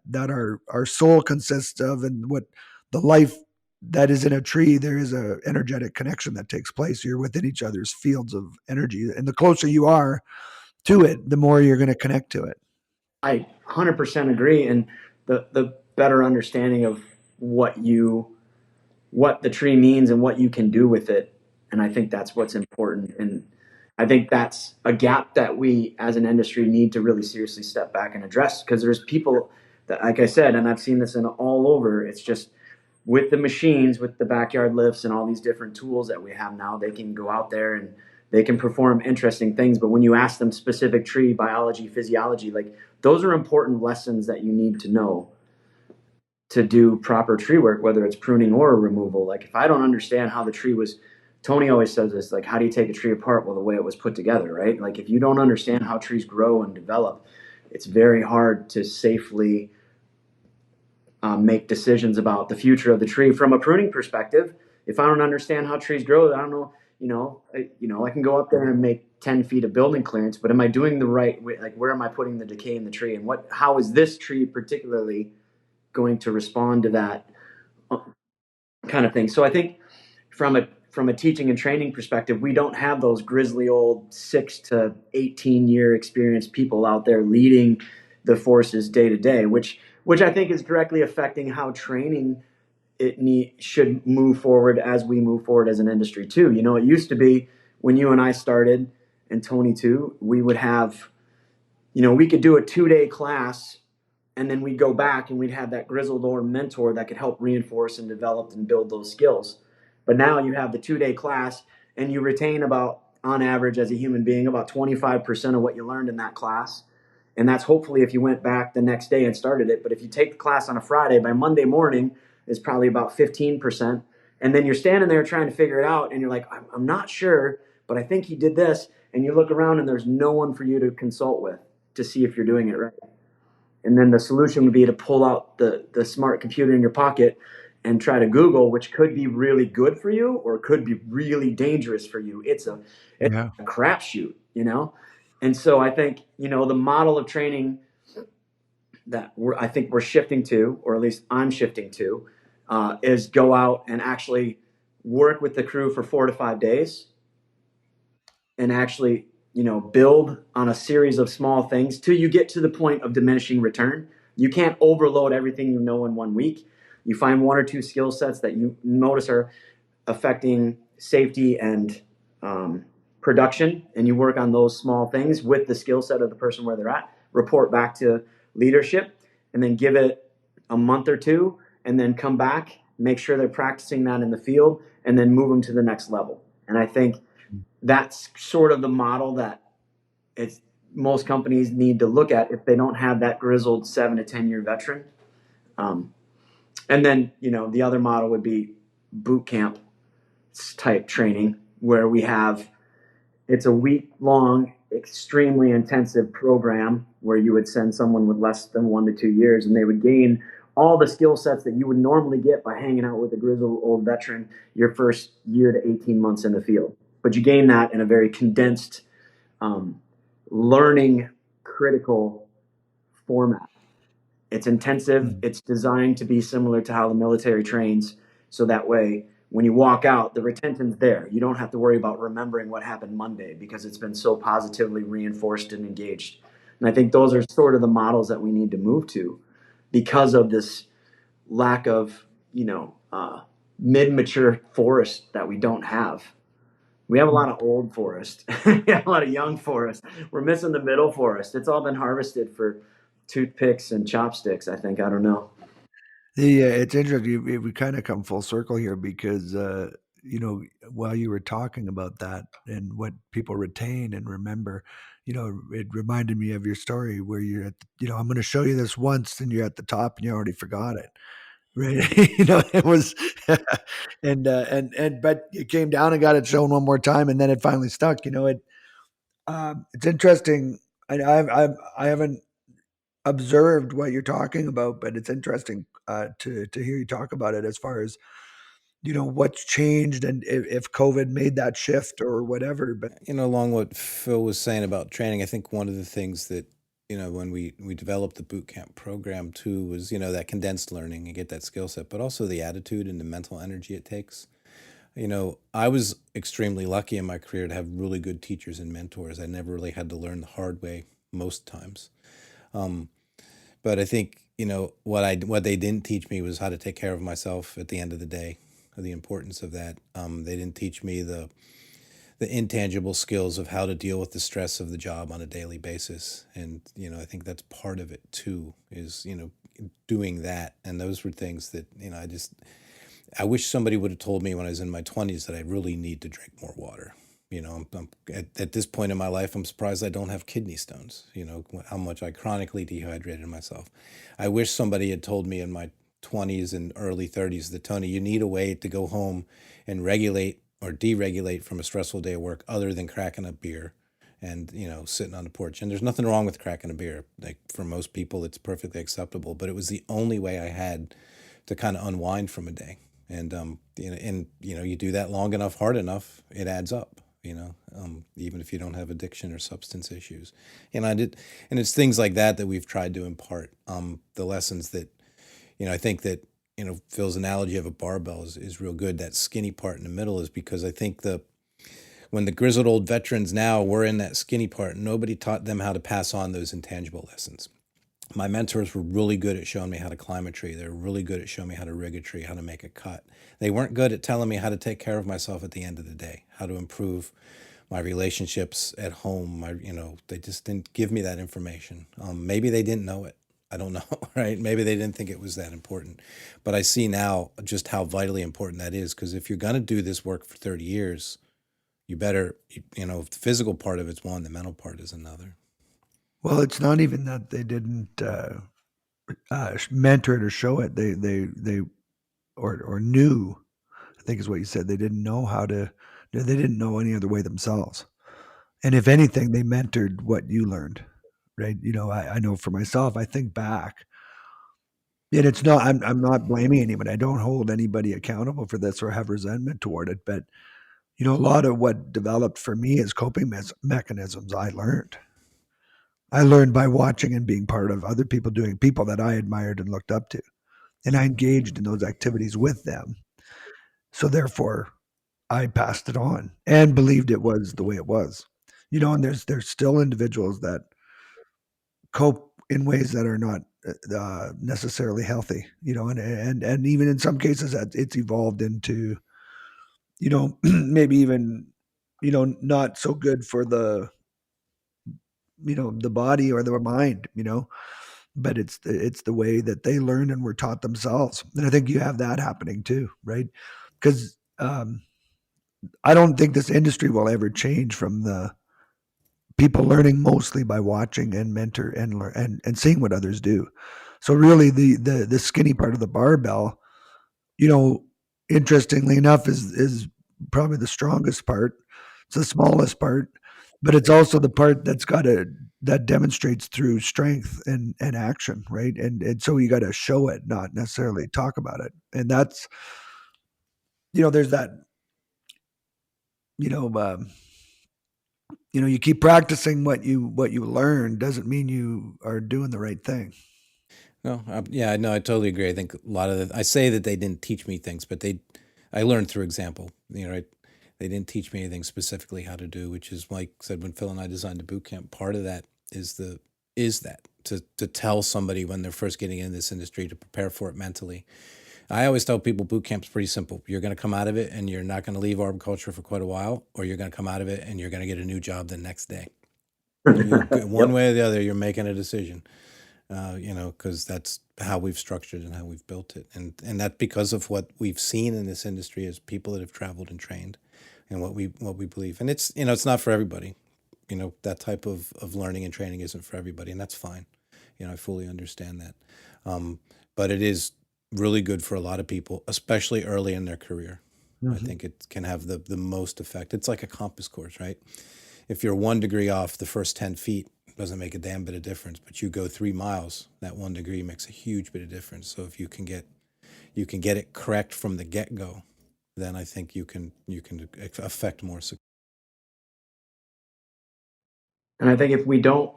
our soul consists of, and what the life that is in a tree, there is a energetic connection that takes place. You're within each other's fields of energy, and the closer you are to it, the more you're going to connect to it. I 100% agree, and the better understanding of what the tree means and what you can do with it, and I think that's what's important. And I think that's a gap that we as an industry need to really seriously step back and address, because there's people that, like I said, and I've seen this in all over, it's just with the machines, with the backyard lifts and all these different tools that we have now, they can go out there and they can perform interesting things. But when you ask them specific tree biology, physiology, like those are important lessons that you need to know to do proper tree work, whether it's pruning or removal. Like if I don't understand how the tree was, Tony always says this, like, how do you take a tree apart? Well, the way it was put together, right? Like if you don't understand how trees grow and develop, it's very hard to safely make decisions about the future of the tree. From a pruning perspective, if I don't understand how trees grow, I don't know, I can go up there and make 10 feet of building clearance, but am I doing the right way? Like, where am I putting the decay in the tree, and how is this tree particularly going to respond to that kind of thing? So I think from a teaching and training perspective, we don't have those grizzly old 6 to 18 year experienced people out there leading the forces day to day, which I think is directly affecting how training should move forward as we move forward as an industry too. It used to be when you and I started, and Tony too, we would have, we could do a 2-day class, and then we'd go back and we'd have that grizzled old mentor that could help reinforce and develop and build those skills. But now you have the 2-day class, and you retain about, on average as a human being, about 25% of what you learned in that class. And that's hopefully if you went back the next day and started it. But if you take the class on a Friday, by Monday morning is probably about 15%. And then you're standing there trying to figure it out, and you're like, I'm not sure, but I think he did this. And you look around and there's no one for you to consult with to see if you're doing it right. And then the solution would be to pull out the smart computer in your pocket and try to Google, which could be really good for you or could be really dangerous for you. It's a crapshoot, And so I think, the model of training that I think we're shifting to, or at least I'm shifting to, is go out and actually work with the crew for 4 to 5 days and actually, build on a series of small things till you get to the point of diminishing return. You can't overload everything in 1 week. You find 1 or 2 skill sets that you notice are affecting safety and production, and you work on those small things with the skill set of the person where they're at, report back to leadership, and then give it a month or 2, and then come back, make sure they're practicing that in the field, and then move them to the next level. And I think that's sort of the model that most companies need to look at if they don't have that grizzled 7 to 10 year veteran. And then, the other model would be boot camp type training, where it's a week-long, extremely intensive program where you would send someone with less than 1 to 2 years, and they would gain all the skill sets that you would normally get by hanging out with a grizzled old veteran your first year to 18 months in the field. But you gain that in a very condensed, learning critical format. It's intensive. It's designed to be similar to how the military trains. So that way, when you walk out, the retention's there. You don't have to worry about remembering what happened Monday because it's been so positively reinforced and engaged. And I think those are sort of the models that we need to move to because of this lack of, mid-mature forest that we don't have. We have a lot of old forest. We have a lot of young forest. We're missing the middle forest. It's all been harvested for toothpicks and chopsticks, I think. I don't know. It's interesting. We kind of come full circle here because, while you were talking about that and what people retain and remember, it reminded me of your story where you're at, I'm going to show you this once and you're at the top and you already forgot it. right? It was, but it came down and got it shown one more time, and then it finally stuck. It's interesting. I haven't observed what you're talking about, but it's interesting to hear you talk about it as far as what's changed and if COVID made that shift or whatever. But Along what Phil was saying about training, I think one of the things that, when we developed the boot camp program too was, that condensed learning and get that skill set, but also the attitude and the mental energy it takes. I was extremely lucky in my career to have really good teachers and mentors. I never really had to learn the hard way most times. But I think, what they didn't teach me was how to take care of myself at the end of the day, the importance of that. They didn't teach me the intangible skills of how to deal with the stress of the job on a daily basis. And, I think that's part of it too, is, doing that. And those were things that, I wish somebody would have told me when I was in my 20s that I really need to drink more water. At this point in my life, I'm surprised I don't have kidney stones, how much I chronically dehydrated myself. I wish somebody had told me in my 20s and early 30s that, Tony, you need a way to go home and regulate or deregulate from a stressful day of work other than cracking a beer and, sitting on the porch. And there's nothing wrong with cracking a beer. Like, for most people, it's perfectly acceptable. But it was the only way I had to kind of unwind from a day. And, you do that long enough, hard enough, it adds up. Even if you don't have addiction or substance issues. And it's things like that we've tried to impart, the lessons that, I think that, Phil's analogy of a barbell is real good. That skinny part in the middle is because I think when the grizzled old veterans now were in that skinny part, nobody taught them how to pass on those intangible lessons. My mentors were really good at showing me how to climb a tree. They were really good at showing me how to rig a tree, how to make a cut. They weren't good at telling me how to take care of myself at the end of the day, how to improve my relationships at home. They just didn't give me that information. Maybe they didn't know it. I don't know, right? Maybe they didn't think it was that important. But I see now just how vitally important that is, because if you're going to do this work for 30 years, you better, the physical part of it's one, the mental part is another. Well, it's not even that they didn't mentor it or show it. They or knew, I think is what you said. They didn't know how to. They didn't know any other way themselves. And if anything, they mentored what you learned, right? I know for myself. I think back, and it's not. I'm not blaming anyone. I don't hold anybody accountable for this or have resentment toward it. But a lot of what developed for me as coping mechanisms I learned. I learned by watching and being part of other people people that I admired and looked up to. And I engaged in those activities with them. So therefore, I passed it on and believed it was the way it was. And there's still individuals that cope in ways that are not necessarily healthy. And even in some cases, that it's evolved into, maybe even, not so good for the body or the mind. But it's the way that they learn and were taught themselves. And I think you have that happening too, right? Because I don't think this industry will ever change from the people learning mostly by watching and mentor and learn and seeing what others do. So really, the skinny part of the barbell, you know, interestingly enough, is probably the strongest part. It's the smallest part, but it's also the part that demonstrates through strength and action, right? And so you got to show it, not necessarily talk about it. And that's there's that you know you keep practicing what you learn doesn't mean you are doing the right thing. No, yeah, no, I totally agree. I think a lot of I say that they didn't teach me things, but I learned through example. Right? They didn't teach me anything specifically how to do, which is like I said when Phil and I designed the boot camp. Part of that is that to tell somebody when they're first getting into this industry to prepare for it mentally. I always tell people boot camp's pretty simple. You're going to come out of it and you're not going to leave arboriculture for quite a while, or you're going to come out of it and you're going to get a new job the next day. One Yep. way or the other, you're making a decision. Because that's how we've structured and how we've built it, and that's because of what we've seen in this industry as people that have traveled and trained, and what we believe. And it's not for everybody. That type of learning and training isn't for everybody, and that's fine. I fully understand that. But it is really good for a lot of people, especially early in their career. I Mhm. think it can have the most effect. It's like a compass course, right? If you're 1 degree off the first 10 feet, it doesn't make a damn bit of difference. But you go 3 miles, that 1 degree makes a huge bit of difference. So if you can get it correct from the get go, then I think you can affect more success. And I think if we don't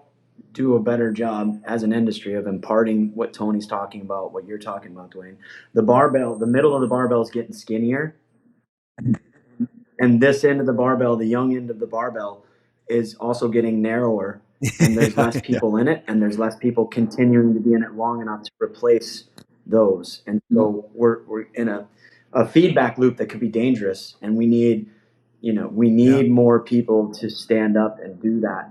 do a better job as an industry of imparting what Tony's talking about, what you're talking about, Dwayne, the middle of the barbell is getting skinnier, and this end of the barbell, the young end of the barbell, is also getting narrower, and there's Yeah, less yeah, people in it, and there's less people continuing to be in it long enough to replace those. And so we're in a feedback loop that could be dangerous, and we yeah. need more people to stand up and do that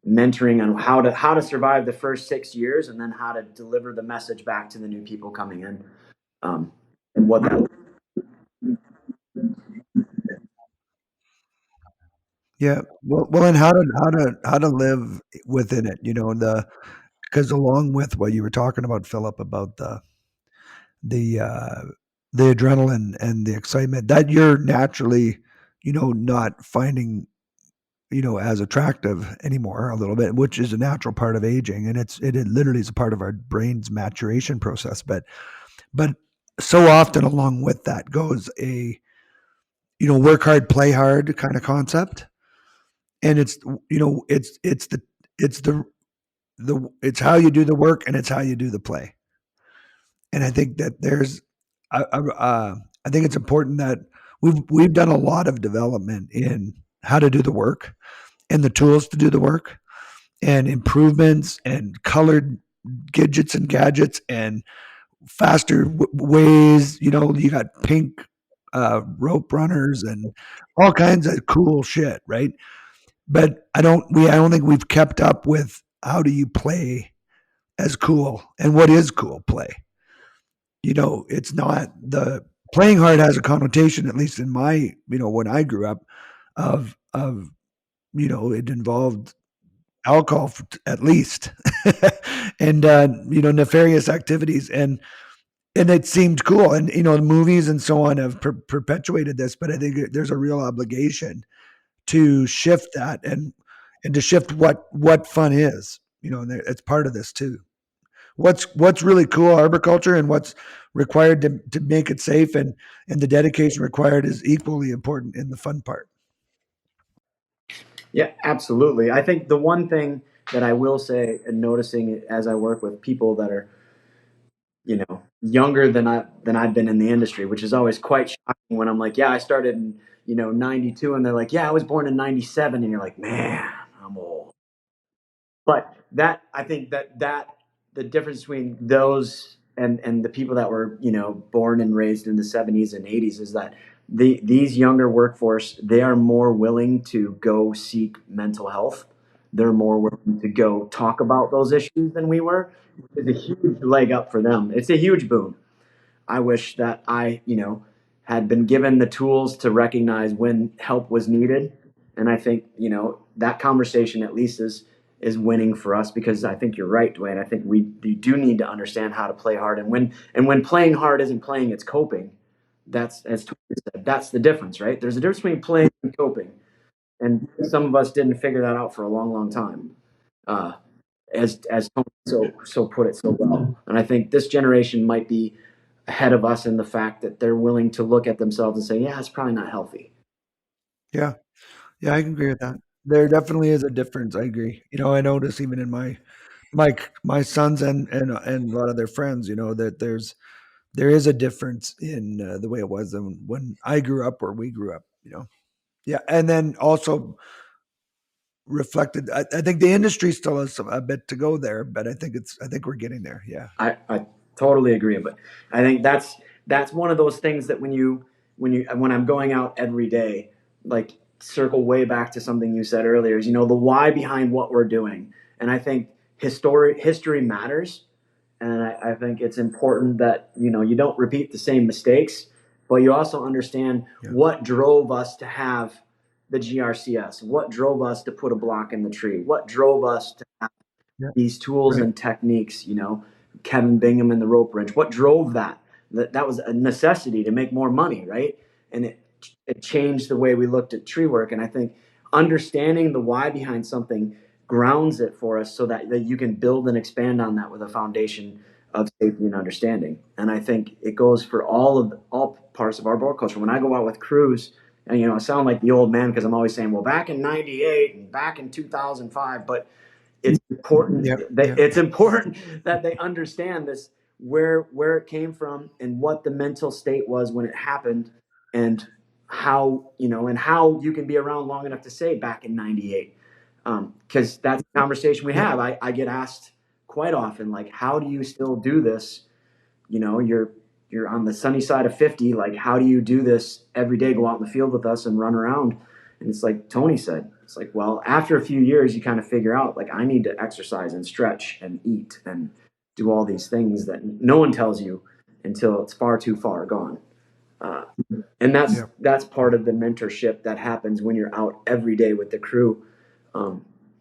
mentoring on how to survive the first 6 years, and then how to deliver the message back to the new people coming in, um, and what that. Yeah. Well, and how to live within it, because along with what you were talking about, Philip, about the uh, the adrenaline and the excitement that you're naturally, not finding, as attractive anymore a little bit, which is a natural part of aging, and it literally is a part of our brain's maturation process. But so often along with that goes a work hard, play hard kind of concept, and it's how you do the work and it's how you do the play. And I think that I think it's important that we've done a lot of development in how to do the work and the tools to do the work and improvements and colored gadgets and gadgets and faster ways. You got pink rope runners and all kinds of cool shit, right? But I don't think we've kept up with how do you play as cool and what is cool play. It's not the playing hard has a connotation, at least in my, when I grew up, of it involved alcohol at least, and nefarious activities, and it seemed cool, and the movies and so on have perpetuated this, but I think there's a real obligation to shift that, and to shift what fun is, and it's part of this too. What's really cool arboriculture and what's required to make it safe, and the dedication required is equally important in the fun part. Yeah, absolutely. I think the one thing that I will say, and noticing it as I work with people that are, younger than I've been in the industry, which is always quite shocking when I'm like, yeah, I started in, 92, and they're like, yeah, I was born in 97, and you're like, man, I'm old. But that I think that the difference between those and the people that were, born and raised in the 70s and 80s is that these younger workforce, they are more willing to go seek mental health. They're more willing to go talk about those issues than we were, which is a huge leg up for them. It's a huge boon. I wish that I, had been given the tools to recognize when help was needed. And I think, that conversation at least is winning for us, because I think you're right, Dwayne. I think we do need to understand how to play hard. And when playing hard isn't playing, it's coping. That's, as Tony said, that's the difference, right? There's a difference between playing and coping. And some of us didn't figure that out for a long, long time. Uh, as Tony so put it so well. And I think this generation might be ahead of us in the fact that they're willing to look at themselves and say, yeah, it's probably not healthy. Yeah, yeah, I can agree with that. There definitely is a difference. I agree. I notice even in my sons and a lot of their friends, that there is a difference in the way it was than when I grew up or we grew up. Yeah, and then also reflected. I think the industry still has a bit to go there, but I think we're getting there. Yeah. I totally agree, but I think that's one of those things that when I'm going out every day, like, circle way back to something you said earlier, is, the why behind what we're doing. And I think history matters, and I think it's important that you don't repeat the same mistakes, but you also understand Yeah. what drove us to have the GRCS, what drove us to put a block in the tree, what drove us to Yeah. these tools Right. and techniques, Kevin Bingham and the rope wrench. What drove that? that was a necessity to make more money, right? And it changed the way we looked at tree work. And I think understanding the why behind something grounds it for us so that you can build and expand on that with a foundation of safety and understanding. And I think it goes for all parts of arboriculture. When I go out with crews, and I sound like the old man because I'm always saying, well, back in '98 and back in 2005, but it's important it's important that they understand this, where it came from and what the mental state was when it happened, and how you can be around long enough to say back in '98, because that's the conversation we have. I get asked quite often, like, how do you still do this? You're on the sunny side of 50. Like, how do you do this every day? Go out in the field with us and run around. And it's like Tony said, it's like, well, after a few years, you kind of figure out, like, I need to exercise and stretch and eat and do all these things that no one tells you until it's far too far gone. And that's part of the mentorship that happens when you're out every day with the crew,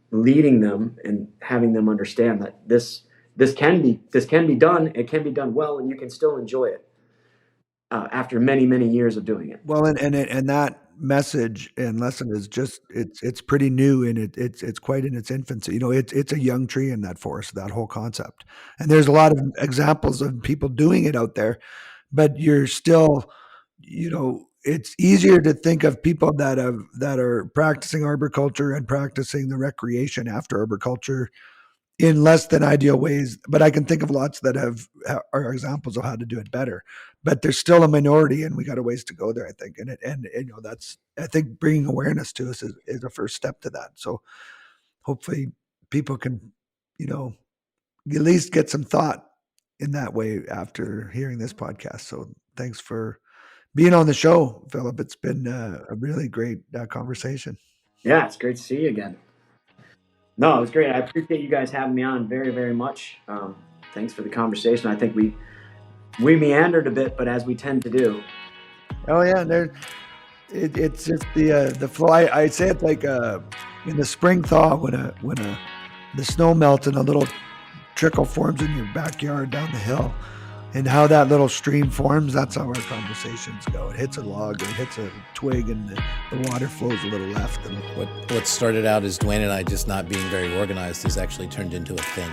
leading them and having them understand that this can be done. It can be done well, and you can still enjoy it after many, many years of doing it. Well, and that message and lesson is just it's pretty new, and it's quite in its infancy. It's a young tree in that forest, that whole concept. And there's a lot of examples of people doing it out there, but you're still, it's easier to think of people that are practicing arboriculture and practicing the recreation after arboriculture in less than ideal ways. But I can think of lots that are examples of how to do it better. But there's still a minority, and we got a ways to go there, I think. And that's, I think, bringing awareness to us is a first step to that. So hopefully people can, at least get some thought in that way after hearing this podcast. So thanks for being on the show, Phillip. It's been a really great conversation. Yeah, it's great to see you again. No, it was great. I appreciate you guys having me on very, very much. Thanks for the conversation. I think we meandered a bit, but as we tend to do. Oh yeah, it's just the flow. I say it's like in the spring thaw when the snow melts and a little trickle forms in your backyard down the hill, and how that little stream forms. That's how our conversations go. It hits a log, it hits a twig, and the water flows a little left. And what started out as Dwayne and I just not being very organized has actually turned into a thing.